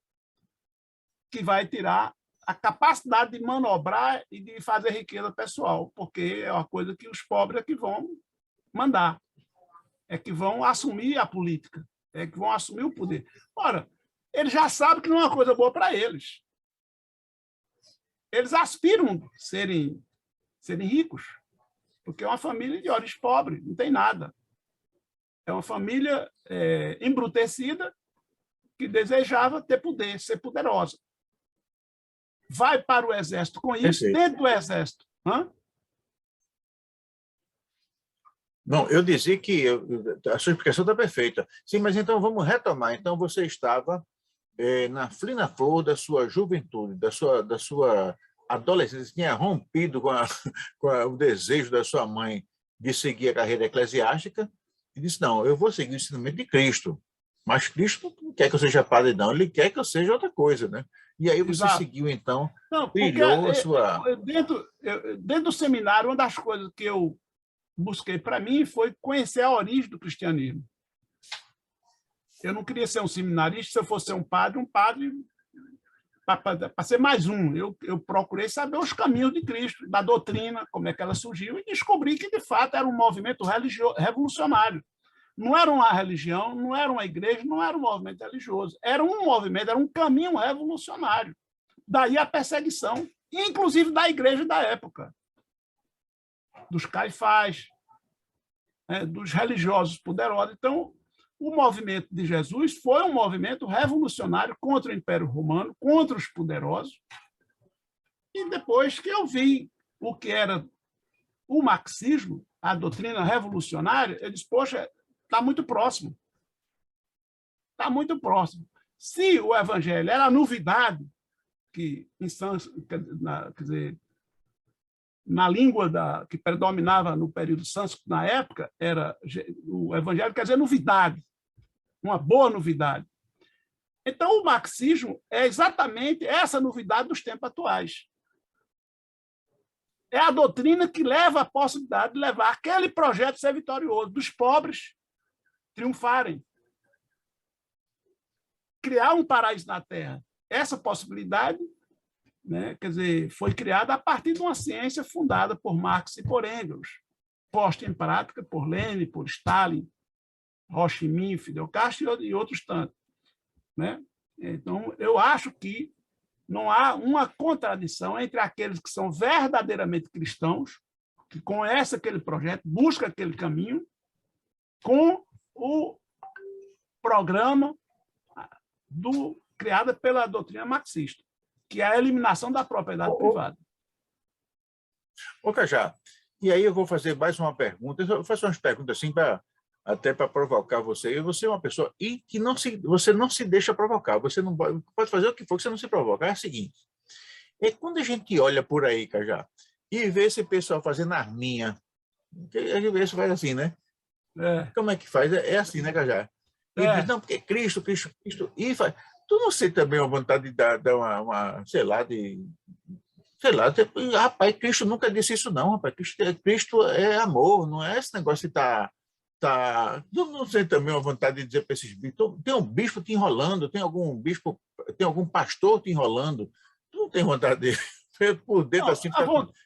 que vai tirar a capacidade de manobrar e de fazer riqueza pessoal, porque é uma coisa que os pobres é que vão mandar, é que vão assumir a política, é que vão assumir o poder. Ora, eles já sabem que não é uma coisa boa para eles. Eles aspiram a serem ricos, porque é uma família de origem pobre, não tem nada. É uma família embrutecida que desejava ter poder, ser poderosa. Vai para o exército com isso, Perfeito. dentro do exército. Hã? Não, eu dizia que a sua explicação está perfeita. Sim, mas então vamos retomar. Então você estava na plena flor da sua juventude, da sua adolescência, tinha rompido com o desejo da sua mãe de seguir a carreira eclesiástica e disse, não, eu vou seguir o ensinamento de Cristo. Mas Cristo não quer que eu seja padre, não. Ele quer que eu seja outra coisa, né? E aí você Exato. seguiu, então, Não, porque trilhou a sua... dentro do seminário, uma das coisas que eu busquei para mim foi conhecer a origem do cristianismo. Eu não queria ser um seminarista, se eu fosse ser um padre para ser mais um. Eu procurei saber os caminhos de Cristo, da doutrina, como é que ela surgiu, e descobri que, de fato, era um movimento revolucionário. Não era uma religião, não era uma igreja, não era um movimento religioso. Era um movimento, era um caminho revolucionário. Daí a perseguição, inclusive da igreja da época, dos caifás, dos religiosos poderosos. Então, o movimento de Jesus foi um movimento revolucionário contra o Império Romano, contra os poderosos. E depois que eu vi o que era o marxismo, a doutrina revolucionária, eu disse, poxa, está muito próximo. Está muito próximo. Se o evangelho era a novidade, que quer dizer, na língua que predominava no período sânscrito na época, o evangelho quer dizer novidade, uma boa novidade. Então, o marxismo é exatamente essa novidade dos tempos atuais. É a doutrina que leva a possibilidade de levar aquele projeto a ser vitorioso, dos pobres triunfarem. Criar um paraíso na Terra. Essa possibilidade, né, quer dizer, foi criada a partir de uma ciência fundada por Marx e por Engels, posta em prática por Lenin, por Stalin, Ho Chi Minh, Fidel Castro e outros tantos. Né? Então, eu acho que não há uma contradição entre aqueles que são verdadeiramente cristãos, que conhece aquele projeto, busca aquele caminho, com o programa criado pela doutrina marxista, que é a eliminação da propriedade privada. Ô, Cajá, e aí eu vou fazer mais uma pergunta. Eu faço umas perguntas assim até para provocar você. E você é uma pessoa que você não se deixa provocar. Você não pode fazer o que for, que você não se provoca. É o seguinte, quando a gente olha por aí, Cajá, e vê esse pessoal fazendo arminha, a gente vê isso faz assim, né? Como é que faz? É assim, né, Cajá? E diz, não, porque Cristo, e faz. Tu não sente também a vontade de dar sei lá, rapaz, Cristo nunca disse isso não, rapaz. Cristo é amor, não é esse negócio de tu não sente também a vontade de dizer para esses bispos, tem um bispo te enrolando, tem algum pastor te enrolando, tu não tem vontade de por dentro não, assim,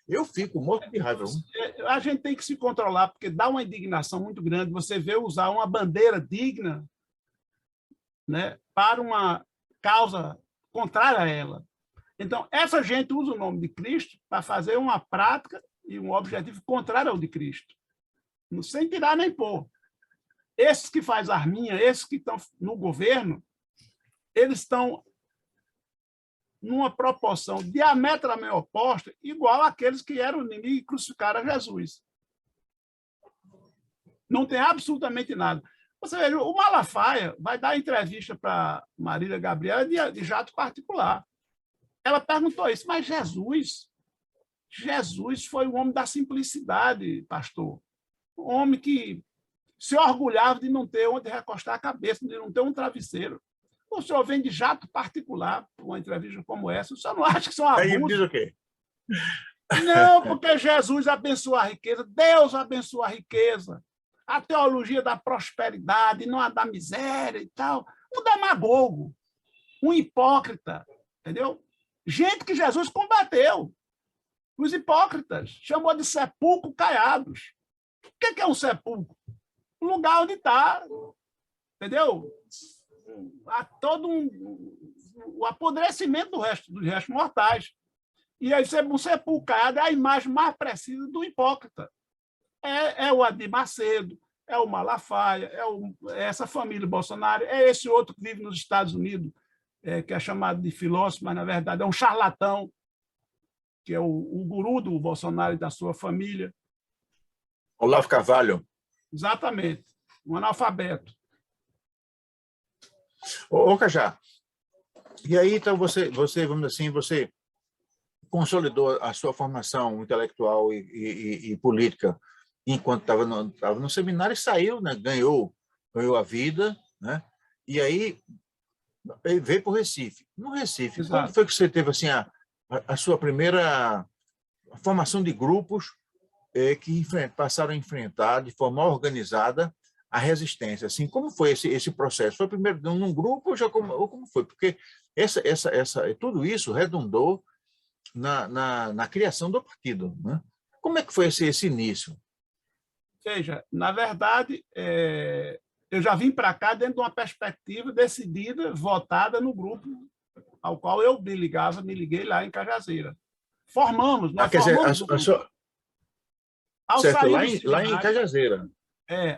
eu fico morto de raiva. A gente tem que se controlar, porque dá uma indignação muito grande você vê usar uma bandeira digna, né, para uma causa contrária a ela. Então, essa gente usa o nome de Cristo para fazer uma prática e um objetivo contrário ao de Cristo, sem tirar nem pôr. Esses que fazem arminha, esses que estão no governo, eles estão numa proporção diametralmente oposta, igual àqueles que eram inimigos e crucificaram a Jesus. Não tem absolutamente nada. Você veja, o Malafaia vai dar entrevista para Marília Gabriela de jato particular. Ela perguntou isso, mas Jesus foi o homem da simplicidade, pastor. Um homem que se orgulhava de não ter onde recostar a cabeça, de não ter um travesseiro. O senhor vem de jato particular para uma entrevista como essa, o senhor não acha que isso é um abuso? Aí ele diz o quê? Não, porque Jesus abençoa a riqueza, Deus abençoa a riqueza, a teologia da prosperidade, não a da miséria e tal. Um demagogo, um hipócrita, entendeu? Gente que Jesus combateu. Os hipócritas. Chamou de sepulcro caiados. O que é um sepulcro? Um lugar onde está, entendeu? Há todo o apodrecimento dos restos mortais. E aí, um sepulcro caiado é a imagem mais precisa do hipócrita. É o Adir Macedo, é o Malafaia, é essa família Bolsonaro, é esse outro que vive nos Estados Unidos, que é chamado de filósofo, mas, na verdade, é um charlatão, que é o guru do Bolsonaro e da sua família. Olavo Carvalho. Exatamente, um analfabeto. Ô, Cajá, e aí, então, você, vamos dizer assim, você consolidou a sua formação intelectual e política enquanto estava no seminário e saiu, né? Ganhou a vida, né? E aí veio para o Recife. No Recife, Exato. Quando foi que você teve assim, a sua primeira formação de grupos que passaram a enfrentar de forma organizada a resistência? Assim, como foi esse processo? Foi primeiro num grupo ou como foi? Porque tudo isso redundou na criação do partido, né? Como é que foi esse início? Veja, na verdade, eu já vim para cá dentro de uma perspectiva decidida, votada no grupo ao qual eu me liguei lá em Cajazeira. Formamos, nós quer dizer, formamos certo, lá em Cajazeira.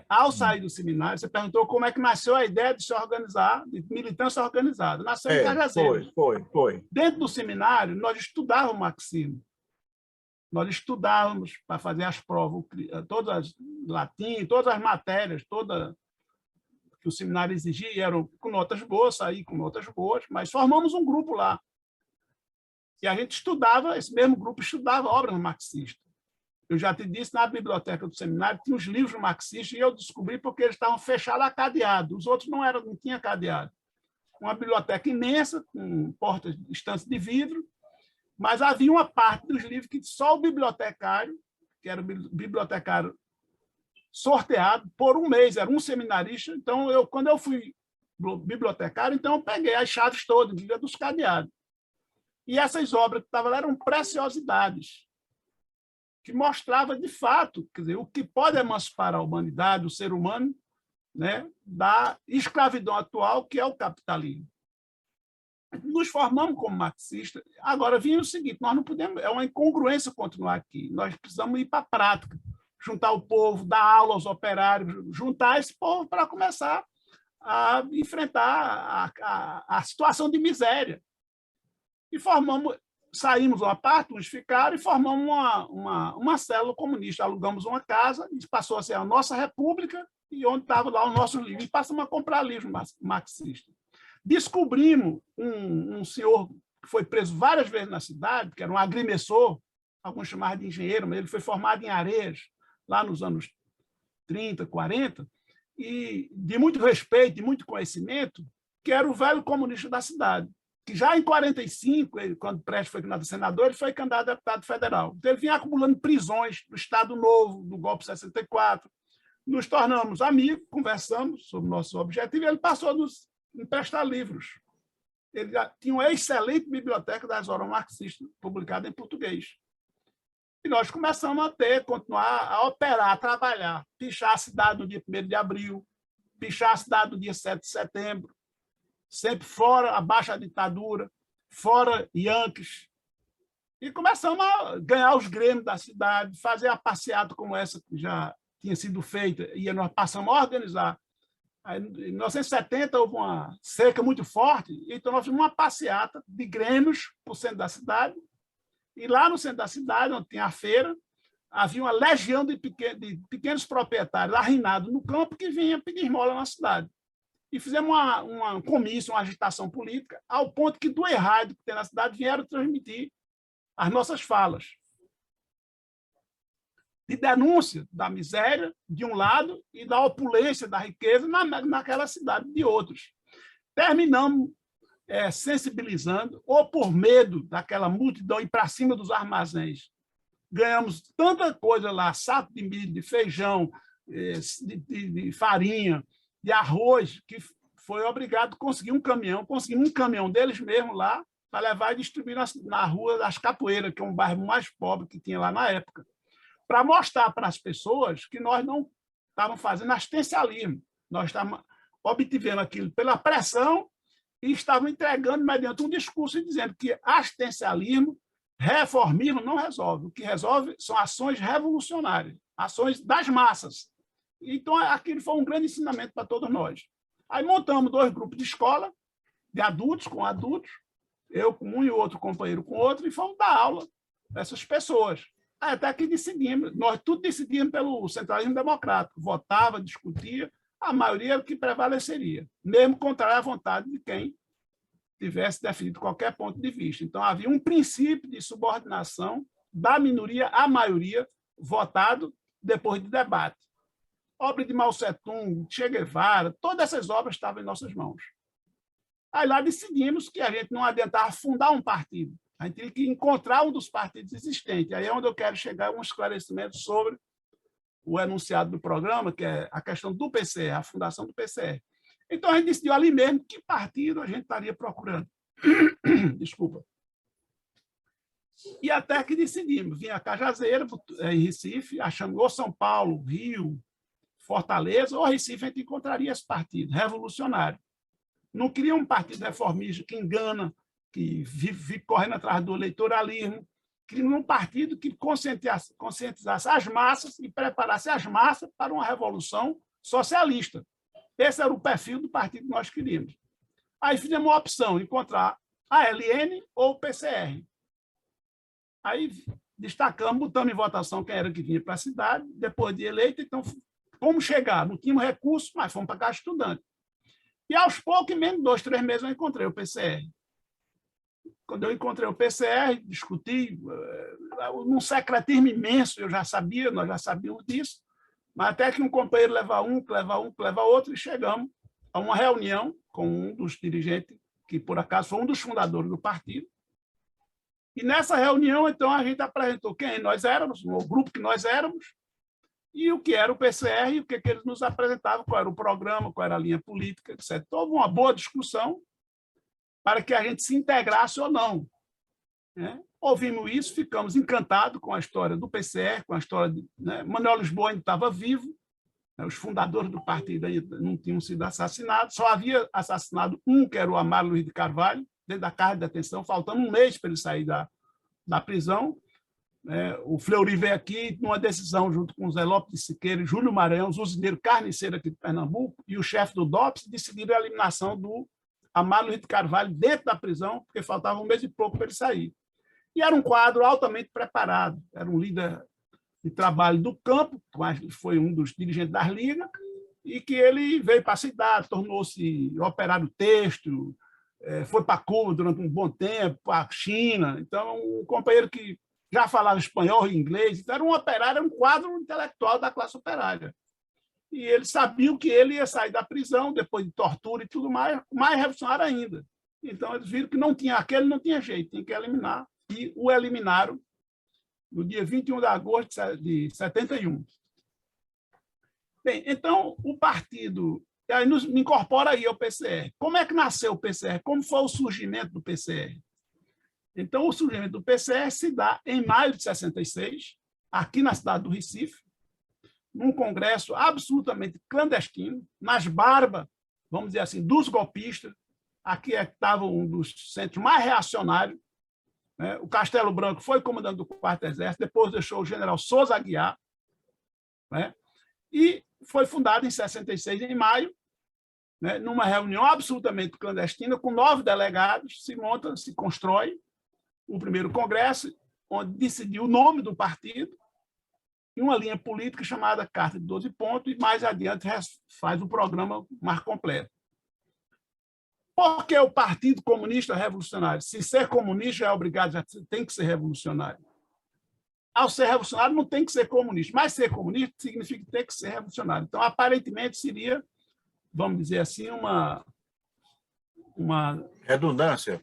Ao sair do seminário, você perguntou como é que nasceu a ideia de se organizar, de militância organizada. Nasceu em Cajazeira. Foi. Dentro do seminário, nós estudávamos marxismo. Nós estudávamos para fazer as provas, todas latim, todas as matérias, que o seminário exigia, eram com notas boas, saí com notas boas, mas formamos um grupo lá. E a gente estudava, esse mesmo grupo estudava obras marxistas. Eu já te disse, na biblioteca do seminário tinha os livros marxistas e eu descobri porque eles estavam fechados a cadeado. Os outros não tinham cadeado. Uma biblioteca imensa, com portas, estantes de vidro, mas havia uma parte dos livros que só o bibliotecário, que era o bibliotecário sorteado por um mês, era um seminarista. Então, quando eu fui bibliotecário, então eu peguei as chaves todas, livro dos cadeados. E essas obras que estavam lá eram preciosidades, que mostrava, de fato, quer dizer, o que pode emancipar a humanidade, o ser humano, né, da escravidão atual, que é o capitalismo. Nos formamos como marxistas. Agora, vinha o seguinte, nós não podemos, é uma incongruência continuar aqui, nós precisamos ir para a prática, juntar o povo, dar aula aos operários, juntar esse povo para começar a enfrentar a situação de miséria. E saímos uma parte, uns ficaram, e formamos uma célula comunista, alugamos uma casa, e passou a ser a nossa república, e onde estava lá o nosso livro, e passamos a comprar livros marxistas. Descobrimos um senhor que foi preso várias vezes na cidade, que era um agrimensor, alguns chamavam de engenheiro, mas ele foi formado em Areias, lá nos anos 30, 40, e de muito respeito, de muito conhecimento, que era o velho comunista da cidade, que já em 45, quando Prestes foi candidato a senador, ele foi candidato a deputado federal. Então, ele vinha acumulando prisões do Estado Novo, do golpe de 64, nos tornamos amigos, conversamos sobre o nosso objetivo, e ele passou a nos emprestar livros. Ele já tinha uma excelente biblioteca das obras marxistas, publicada em português. E nós começamos a continuar a operar, a trabalhar, pichar a cidade no dia 1º de abril, pichar a cidade no dia 7 de setembro, sempre fora abaixo da ditadura, fora Yankees. E começamos a ganhar os grêmios da cidade, fazer a passeata como essa que já tinha sido feita, e nós passamos a organizar. Aí, em 1970 houve uma seca muito forte, então nós fizemos uma passeata de grêmios para o centro da cidade, e lá no centro da cidade, onde tinha a feira, havia uma legião de pequenos proprietários arruinados no campo que vinham pedir esmola na cidade. E fizemos uma comício, uma agitação política, ao ponto que do rádio que tem na cidade vieram transmitir as nossas falas de denúncia da miséria, de um lado, e da opulência, da riqueza naquela cidade, de outros. Terminamos sensibilizando, ou por medo daquela multidão ir para cima dos armazéns. Ganhamos tanta coisa lá, saco de milho, de feijão, de farinha, de arroz, que foi obrigado a conseguir um caminhão, conseguimos um caminhão deles mesmo lá, para levar e distribuir na Rua das Capoeiras, que é um bairro mais pobre que tinha lá na época, para mostrar para as pessoas que nós não estávamos fazendo assistencialismo, nós estávamos obtivendo aquilo pela pressão e estávamos entregando mediante um discurso e dizendo que assistencialismo, reformismo não resolve. O que resolve são ações revolucionárias, ações das massas. Então, aquilo foi um grande ensinamento para todos nós. Aí montamos 2 grupos de escola, de adultos com adultos, eu com um e o outro companheiro com outro, e fomos dar aula para essas pessoas. Até que decidimos, nós tudo decidimos pelo centralismo democrático, votava, discutia, a maioria era o que prevaleceria, mesmo contrário à vontade de quem tivesse definido qualquer ponto de vista. Então, havia um princípio de subordinação da minoria à maioria, votado depois de debate. Obra de Mao Tse-tung, Che Guevara, todas essas obras estavam em nossas mãos. Aí lá decidimos que a gente não adiantava fundar um partido, a gente tinha que encontrar um dos partidos existentes. Aí é onde eu quero chegar a um esclarecimento sobre o enunciado do programa, que é a questão do PCR, a fundação do PCR. Então, a gente decidiu ali mesmo que partido a gente estaria procurando. Desculpa. E até que decidimos, vinha a Cajazeira, em Recife, achamos ou São Paulo, Rio, Fortaleza, ou Recife, a gente encontraria esse partido revolucionário. Não queria um partido reformista que engana, que vive correndo atrás do eleitoralismo, queria um partido que conscientizasse as massas e preparasse as massas para uma revolução socialista. Esse era o perfil do partido que nós queríamos. Aí fizemos uma opção, encontrar a LN ou o PCR. Aí destacamos, botamos em votação quem era que vinha para a cidade, depois de eleito, então, como chegar? Não tínhamos recursos, mas fomos para cá estudante. E aos poucos, em menos de 2, 3 meses, eu encontrei o PCR. Quando eu encontrei o PCR, discuti, num secretismo imenso, eu já sabia, nós já sabíamos disso, mas até que um companheiro leva um, que leva outro, e chegamos a uma reunião com um dos dirigentes, que por acaso foi um dos fundadores do partido. E nessa reunião, então, a gente apresentou quem nós éramos, o grupo que nós éramos, e o que era o PCR, e o que eles nos apresentavam, qual era o programa, qual era a linha política, etc. Então, houve uma boa discussão para que a gente se integrasse ou não. Ouvimos isso, ficamos encantados com a história do PCR, com a história de... Manuel Lisboa ainda estava vivo, os fundadores do partido ainda não tinham sido assassinados, só havia assassinado um, que era o Amaro Luiz de Carvalho, dentro da casa de detenção, faltando um mês para ele sair da prisão. O Fleury veio aqui numa decisão junto com o Zé Lopes de Siqueira e Júlio Maranhão, os usineiros carniceiros aqui de Pernambuco, e o chefe do DOPS decidiram a eliminação do Amado Luiz de Carvalho dentro da prisão, porque faltava um mês e pouco para ele sair. E era um quadro altamente preparado, era um líder de trabalho do campo, mas foi um dos dirigentes das ligas, e que ele veio para a cidade, tornou-se operário têxtil, foi para Cuba durante um bom tempo, para a China. Então, um companheiro que já falava espanhol e inglês, então era um operário, era um quadro intelectual da classe operária. E eles sabiam que ele ia sair da prisão, depois de tortura e tudo mais revolucionário ainda. Então, eles viram que não tinha jeito, tinha que eliminar, e o eliminaram no dia 21 de agosto de 71. Bem, então, o partido aí nos incorpora aí ao PCR. Como é que nasceu o PCR? Como foi o surgimento do PCR? Então, o surgimento do PCR se dá em maio de 66, aqui na cidade do Recife, num congresso absolutamente clandestino, nas barbas, vamos dizer assim, dos golpistas. Aqui estava um dos centros mais reacionários. O Castelo Branco foi comandante do 4º Exército, depois deixou o general Souza Aguiar, e foi fundado em 66, em maio, numa reunião absolutamente clandestina, com 9 delegados, se constrói o primeiro congresso, onde decidiu o nome do partido e uma linha política chamada Carta de 12 Pontos, e mais adiante faz o programa mais completo. Por que o Partido Comunista Revolucionário? Se ser comunista é obrigado, já tem que ser revolucionário. Ao ser revolucionário, não tem que ser comunista, mas ser comunista significa ter que ser revolucionário. Então, aparentemente, seria, vamos dizer assim, uma redundância.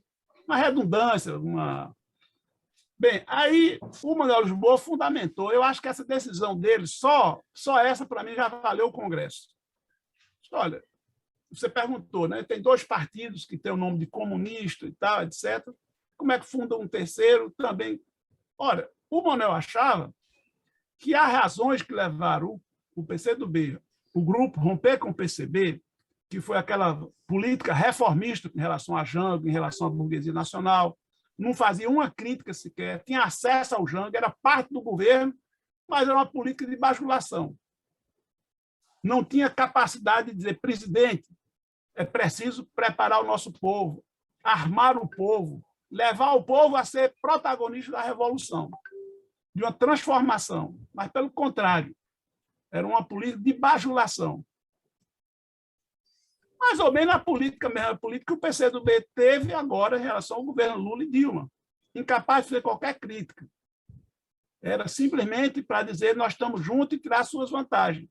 Bem, aí o Manuel Lisboa fundamentou. Eu acho que essa decisão dele, só essa, para mim, já valeu o Congresso. Olha, você perguntou, né? Tem 2 partidos que têm o nome de comunista e tal, etc. Como é que funda um terceiro também? Ora, o Manuel achava que há razões que levaram o PCdoB, o grupo, romper com o PCB, que foi aquela política reformista em relação a Jango, em relação à burguesia nacional, não fazia uma crítica sequer, tinha acesso ao Jango, era parte do governo, mas era uma política de bajulação. Não tinha capacidade de dizer, presidente, é preciso preparar o nosso povo, armar o povo, levar o povo a ser protagonista da revolução, de uma transformação. Mas, pelo contrário, era uma política de bajulação. Mais ou menos a política que o PCdoB teve agora em relação ao governo Lula e Dilma, incapaz de fazer qualquer crítica. Era simplesmente para dizer nós estamos juntos e tirar suas vantagens.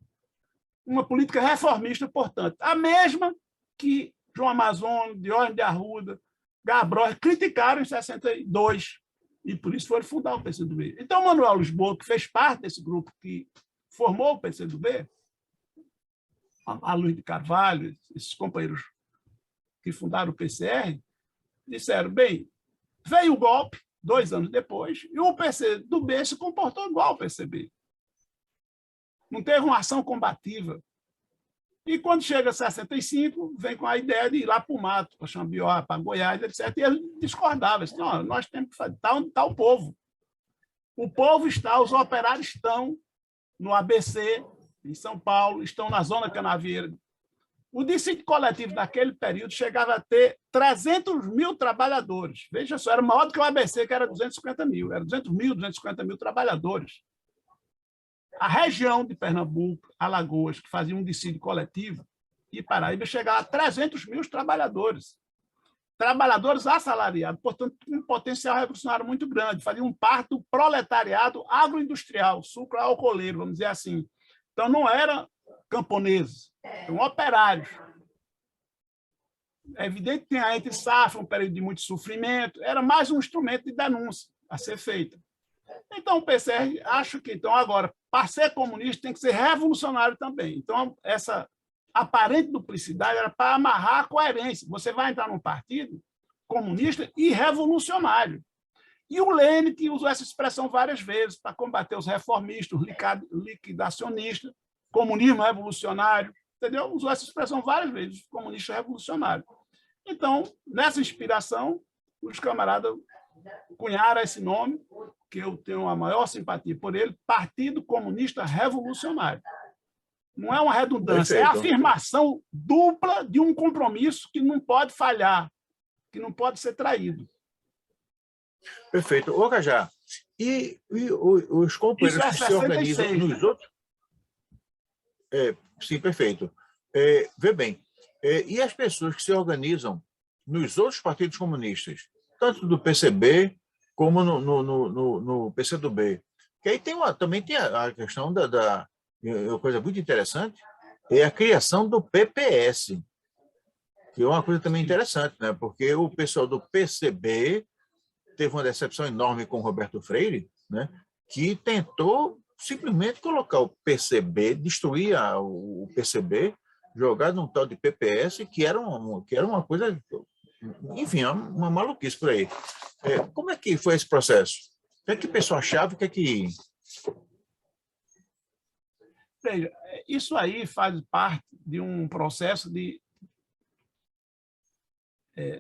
Uma política reformista, portanto, a mesma que João Amazonas, Diógenes de Arruda, Gabrois criticaram em 62, e por isso foram fundar o PCdoB. Então, Manuel Lisboa, que fez parte desse grupo que formou o PCdoB, a Luiz de Carvalho, esses companheiros que fundaram o PCR, disseram, bem, veio o golpe 2 anos depois, e o PCdoB se comportou igual ao PCB. Não teve uma ação combativa. E quando chega a 65, vem com a ideia de ir lá para o mato, para Xambió, para Goiás, etc. E eles discordavam. Assim, nós temos que fazer. Onde está o povo? O povo está, os operários estão no ABC, em São Paulo, estão na Zona Canavieira. O dissídio coletivo naquele período chegava a ter 300 mil trabalhadores. Veja só, era maior do que o ABC, que era 250 mil. Era 250 mil trabalhadores. A região de Pernambuco, Alagoas, que fazia um dissídio coletivo, e Paraíba chegava a 300 mil trabalhadores. Trabalhadores assalariados, portanto, um potencial revolucionário muito grande. Faziam parte do proletariado agroindustrial, sucro-alcooleiro, vamos dizer assim. Então, não eram camponeses, eram operários. É evidente que tem a entre safra, um período de muito sofrimento, era mais um instrumento de denúncia a ser feita. Então, o PCR, acho que, então, agora, para ser comunista, tem que ser revolucionário também. Então, essa aparente duplicidade era para amarrar a coerência. Você vai entrar num partido comunista e revolucionário. E o Lênin, que usou essa expressão várias vezes para combater os reformistas, os liquidacionistas, comunismo revolucionário, entendeu? Usou essa expressão várias vezes, comunista revolucionário. Então, nessa inspiração, os camaradas cunharam esse nome, que eu tenho a maior simpatia por ele, Partido Comunista Revolucionário. Não é uma redundância, é a Perfeito. afirmação dupla de um compromisso que não pode falhar, que não pode ser traído. Perfeito. Ô, Cajá, os companheiros Isso é que se organizam 66, nos outros... sim, perfeito. Vê bem, e as pessoas que se organizam nos outros partidos comunistas, tanto do PCB como no PCdoB, que aí também tem a questão uma coisa muito interessante, é a criação do PPS, que é uma coisa também interessante, né? Porque o pessoal do PCB teve uma decepção enorme com o Roberto Freire, né? Que tentou simplesmente colocar o PCB, destruir o PCB, jogar num tal de PPS, que era uma coisa, enfim, uma maluquice por aí. Como é que foi esse processo? O que é que o pessoal achava? O que é que... Veja, isso aí faz parte de um processo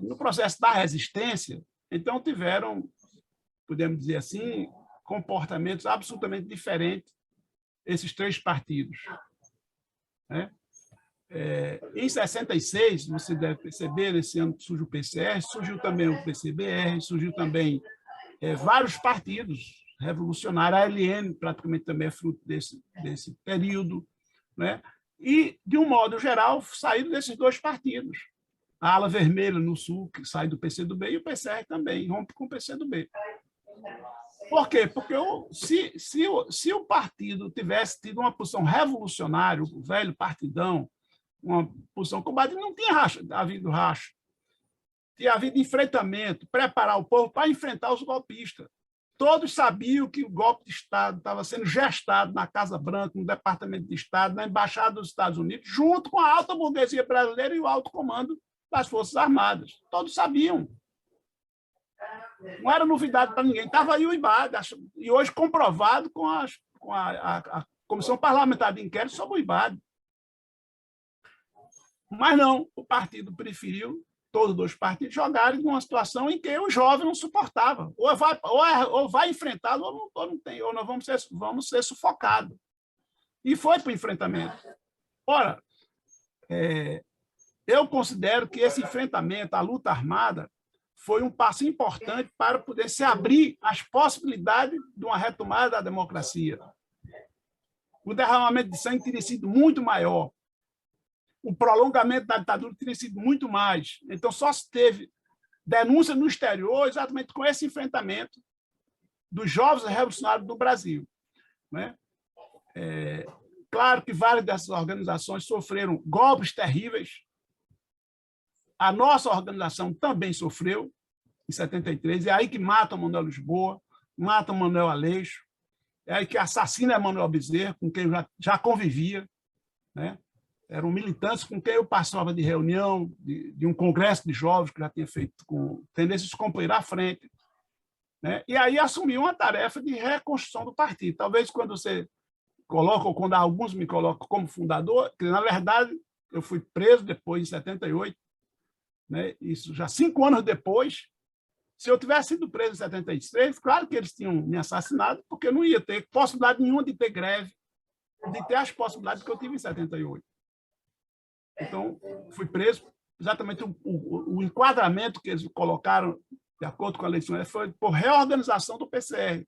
no processo da resistência, então tiveram, podemos dizer assim, comportamentos absolutamente diferentes esses três partidos, né? Em 66, você deve perceber, nesse ano surge o PCR, surgiu também o PCBR, surgiu também vários partidos revolucionários, a ALN praticamente também é fruto desse período, né? E, de um modo geral, saíram desses dois partidos. A ala vermelha no sul, que sai do PCdoB, e o PCR também, rompe com o PCdoB. Por quê? Porque se o partido tivesse tido uma posição revolucionária, o velho partidão, uma posição combate, não tinha havido racha. Tinha havido enfrentamento, preparar o povo para enfrentar os golpistas. Todos sabiam que o golpe de Estado estava sendo gestado na Casa Branca, no Departamento de Estado, na Embaixada dos Estados Unidos, junto com a alta burguesia brasileira e o alto comando das Forças Armadas. Todos sabiam. Não era novidade para ninguém. Estava aí o IBAD, e hoje comprovado com a Comissão Parlamentar de Inquérito sobre o IBAD. Mas não, o partido preferiu, todos os dois partidos, jogarem numa situação em que o jovem não suportava. Ou vai enfrentá-lo, ou não tem, ou nós vamos ser sufocados. E foi para o enfrentamento. Ora, eu considero que esse enfrentamento, a luta armada, foi um passo importante para poder se abrir as possibilidades de uma retomada da democracia. O derramamento de sangue teria sido muito maior. O prolongamento da ditadura teria sido muito mais. Então, só se teve denúncia no exterior exatamente com esse enfrentamento dos jovens revolucionários do Brasil, né? Claro que várias dessas organizações sofreram golpes terríveis. A nossa organização também sofreu, em 73, é aí que matam Manuel Lisboa, matam Manuel Aleixo, é aí que assassina Manuel Bezerra, com quem eu já convivia, né? Eram militantes com quem eu passava de reunião, de um congresso de jovens que já tinha feito, tendo esses companheiros à frente, né? E aí assumi uma tarefa de reconstrução do partido. Talvez quando você coloca, ou quando alguns me colocam como fundador, que na verdade eu fui preso depois, em 78, né? Isso já 5 anos depois. Se eu tivesse sido preso em 73, claro que eles tinham me assassinado, porque eu não ia ter possibilidade nenhuma de ter greve, de ter as possibilidades que eu tive em 78. Então, fui preso, exatamente o enquadramento que eles colocaram, de acordo com a lei, foi por reorganização do PCR,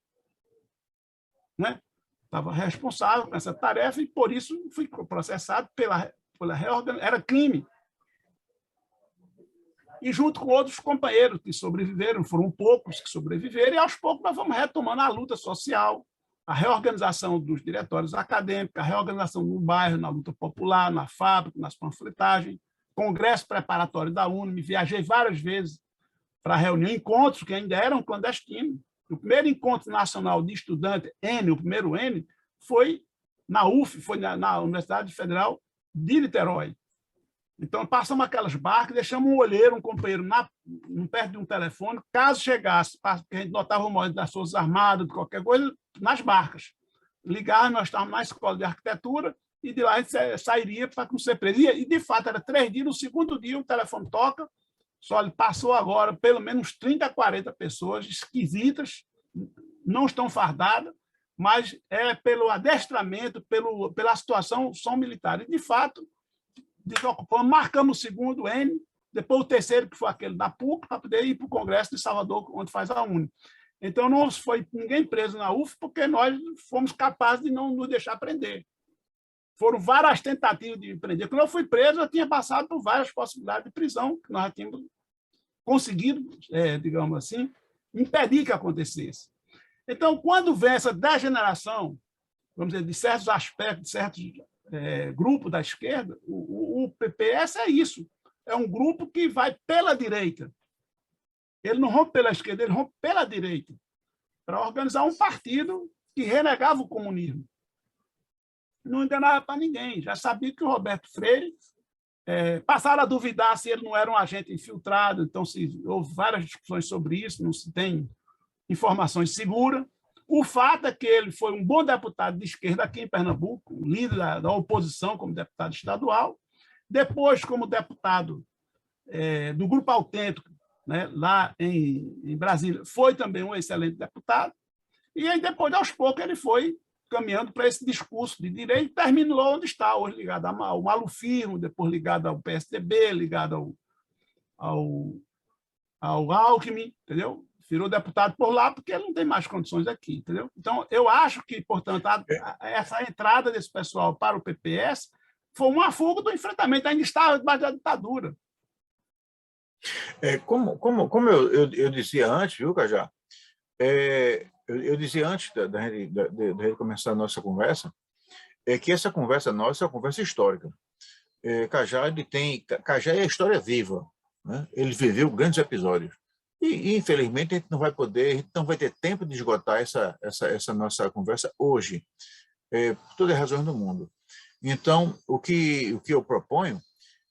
né? Estava responsável por essa tarefa e, por isso, fui processado pela reorganização. Era crime. E junto com outros companheiros que sobreviveram, foram poucos que sobreviveram, e aos poucos nós vamos retomando a luta social, a reorganização dos diretórios acadêmicos, a reorganização no bairro, na luta popular, na fábrica, nas panfletagens, congresso preparatório da UNE, viajei várias vezes para reunião, encontros que ainda eram clandestinos. O primeiro encontro nacional de estudante, o primeiro N, foi na UF, foi na Universidade Federal de Niterói. Então, passamos aquelas barcas, deixamos um olheiro, um companheiro perto de um telefone, caso chegasse, porque a gente notava o movimento das Forças Armadas, de qualquer coisa, nas barcas. Ligava, nós estávamos na escola de arquitetura, e de lá a gente sairia para não ser preso. E, de fato, era 3 dias, no segundo dia o telefone toca, Só ele passou agora pelo menos 30 a 40 pessoas esquisitas, não estão fardadas, mas é pelo adestramento, pela situação, são militares. De fato, desocupamos, marcamos o segundo N, depois o terceiro, que foi aquele da PUC, para poder ir para o Congresso de Salvador, onde faz a UNE. Então, não foi ninguém preso na UF, porque nós fomos capazes de não nos deixar prender. Foram várias tentativas de prender. Quando eu fui preso, eu tinha passado por várias possibilidades de prisão, que nós já tínhamos conseguido, digamos assim, impedir que acontecesse. Então, quando vem essa degeneração, vamos dizer, de certos aspectos, de certos grupos da esquerda, o PPS é isso. É um grupo que vai pela direita. Ele não rompe pela esquerda, ele rompe pela direita, para organizar um partido que renegava o comunismo. Não enganava para ninguém. Já sabia que o Roberto Freire passaram a duvidar se ele não era um agente infiltrado, então houve várias discussões sobre isso, não se tem informações seguras. O fato é que ele foi um bom deputado de esquerda aqui em Pernambuco, líder da oposição como deputado estadual, depois como deputado do Grupo Autêntico, né, lá em Brasília, foi também um excelente deputado, e aí depois, aos poucos, ele foi caminhando para esse discurso de direita e terminou onde está, hoje ligado ao malufismo, depois ligado ao PSDB, ligado ao Alckmin, entendeu? Virou deputado por lá porque ele não tem mais condições aqui, entendeu? Então, eu acho que, portanto, essa entrada desse pessoal para o PPS foi uma fuga do enfrentamento, ainda estava debaixo da ditadura. Como eu dizia antes, viu, Cajá? Eu dizia antes da gente começar a nossa conversa, que essa conversa nossa é uma conversa histórica. Cajá é a história viva, né? Ele viveu grandes episódios. E, infelizmente, a gente não vai ter tempo de esgotar essa nossa conversa hoje, por todas as razões do mundo. Então, o que eu proponho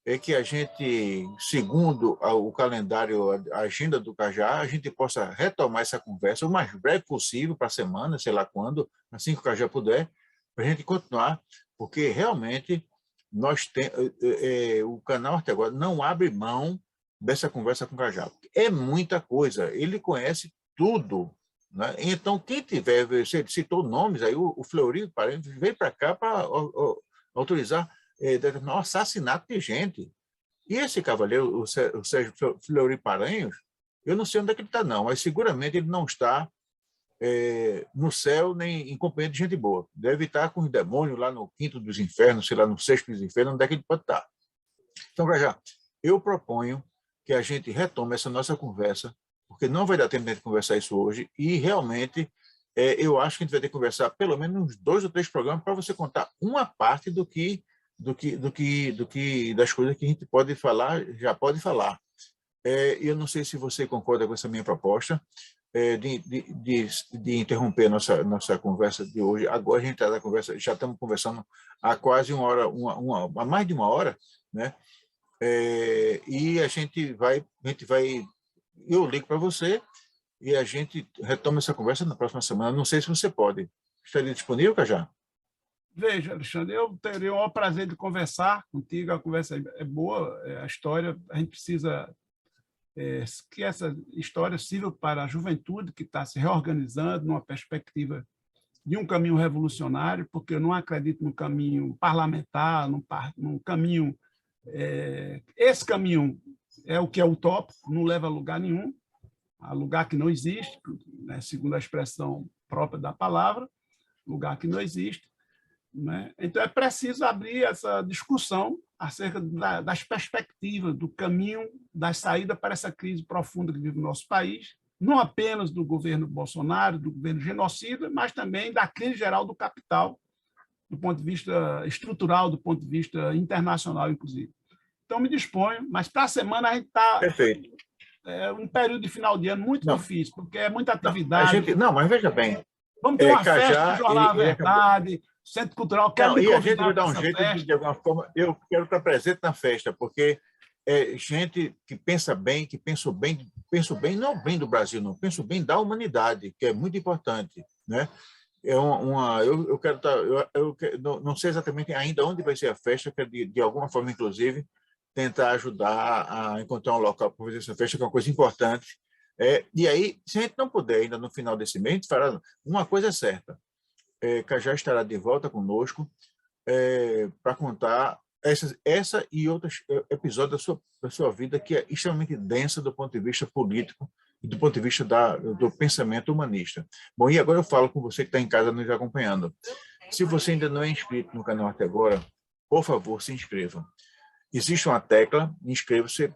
é que a gente, segundo o calendário, a agenda do Cajá, a gente possa retomar essa conversa o mais breve possível, para a semana, sei lá quando, assim que o Cajá puder, para a gente continuar, porque realmente o canal Arte Agora não abre mão dessa conversa com o Cajá. É muita coisa, ele conhece tudo, né? Então, quem tiver, você citou nomes aí, o Fleury Paranhos veio para cá para autorizar o assassinato de gente. E esse cavaleiro, o Sérgio Fleury Paranhos, eu não sei onde é que ele está, não, mas seguramente ele não está no céu nem em companhia de gente boa. Deve estar com os demônios lá no quinto dos infernos, sei lá, no sexto dos infernos, onde é que ele pode estar. Então, Cajá, eu proponho que a gente retome essa nossa conversa, porque não vai dar tempo de conversar isso hoje, e realmente eu acho que a gente vai ter que conversar pelo menos uns 2 ou 3 programas para você contar uma parte das coisas que a gente pode falar, já pode falar. Eu não sei se você concorda com essa minha proposta de interromper a nossa conversa de hoje. Agora a gente está na conversa, já estamos conversando há quase uma hora, há mais de uma hora, né? E a gente vai, eu ligo para você e a gente retoma essa conversa na próxima semana. Não sei se você pode. Estaria disponível, Cajá? Veja, Alexandre, eu teria o maior prazer de conversar contigo, a conversa é boa, a história, a gente precisa que essa história sirva para a juventude que está se reorganizando numa perspectiva de um caminho revolucionário, porque eu não acredito no caminho parlamentar, num caminho... esse caminho é o que é utópico, não leva a lugar nenhum, a lugar que não existe, né, segundo a expressão própria da palavra, lugar que não existe. Né? Então, é preciso abrir essa discussão acerca das perspectivas, do caminho, da saída para essa crise profunda que vive o nosso país, não apenas do governo Bolsonaro, do governo genocida, mas também da crise geral do capital, do ponto de vista estrutural, do ponto de vista internacional, inclusive. Então, me disponho, mas para a semana a gente está... Perfeito. Um período de final de ano muito difícil, porque é muita atividade. Não, mas veja bem, vamos ter uma Cajá, festa do Jornal A Verdade, Centro Cultural, quero me e a gente convidar vai para dar um essa jeito festa. de alguma forma, eu quero estar presente na festa, porque gente que pensa bem, penso bem, não bem do Brasil, não, penso bem da humanidade, que é muito importante, né? Eu quero estar, não sei exatamente ainda onde vai ser a festa, que de alguma forma, inclusive, tentar ajudar a encontrar um local para fazer essa festa, que é uma coisa importante. E aí, se a gente não puder ainda no final desse mês, a gente fará uma coisa certa. Cajá estará de volta conosco para contar essa e outros episódios da sua vida que é extremamente densa do ponto de vista político e do ponto de vista do pensamento humanista. Bom, e agora eu falo com você que está em casa nos acompanhando. Se você ainda não é inscrito no canal até agora, por favor, se inscreva. Existe uma tecla, inscreva-se,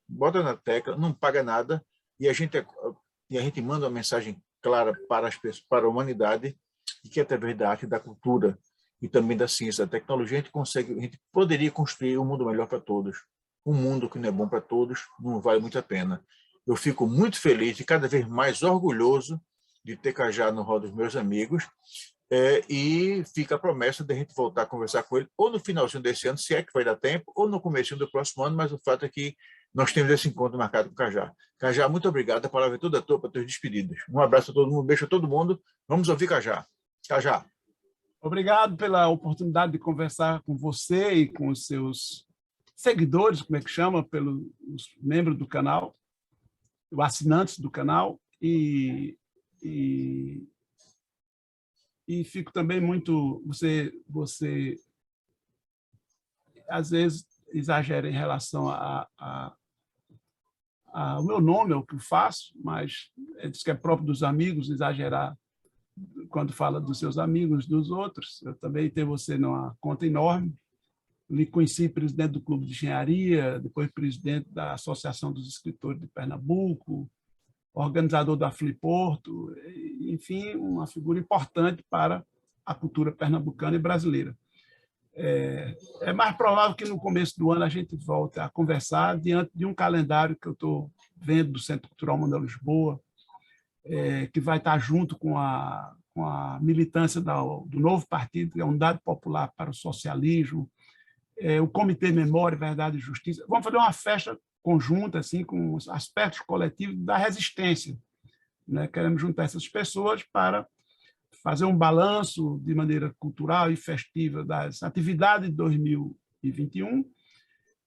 bota na tecla, não paga nada, e a gente manda uma mensagem clara para a humanidade, de que através da arte e da cultura, e também da ciência, da tecnologia, a gente poderia construir um mundo melhor para todos. Um mundo que não é bom para todos, não vale muito a pena. Eu fico muito feliz e cada vez mais orgulhoso de ter Cajá no rol dos meus amigos, e fica a promessa de a gente voltar a conversar com ele, ou no finalzinho desse ano, se é que vai dar tempo, ou no comecinho do próximo ano, mas o fato é que nós temos esse encontro marcado com o Cajá. Cajá, muito obrigado, a palavra é toda tua para teus despedidas. Um abraço a todo mundo, um beijo a todo mundo. Vamos ouvir Cajá. Cajá. Obrigado pela oportunidade de conversar com você e com os seus seguidores, como é que chama, pelos membros do canal, os assinantes do canal, e fico também muito... Você às vezes, exagera em relação ao meu nome, ao que eu faço, mas diz que é próprio dos amigos exagerar quando fala dos seus amigos, dos outros. Eu também tenho você numa conta enorme. Me conheci presidente do Clube de Engenharia, depois presidente da Associação dos Escritores de Pernambuco, organizador da Fliporto, enfim, uma figura importante para a cultura pernambucana e brasileira. É mais provável que no começo do ano a gente volte a conversar diante de um calendário que eu estou vendo do Centro Cultural Manuel Lisboa, que vai estar junto com a militância do novo partido, que é a Unidade Popular para o Socialismo, o Comitê Memória, Verdade e Justiça. Vamos fazer uma festa conjunta, assim, com os aspectos coletivos da resistência, né? Queremos juntar essas pessoas para fazer um balanço de maneira cultural e festiva das atividades de 2021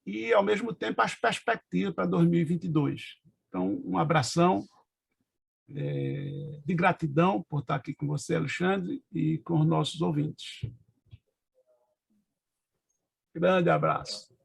e, ao mesmo tempo, as perspectivas para 2022. Então, um abração de gratidão por estar aqui com você, Alexandre, e com os nossos ouvintes. Grande abraço.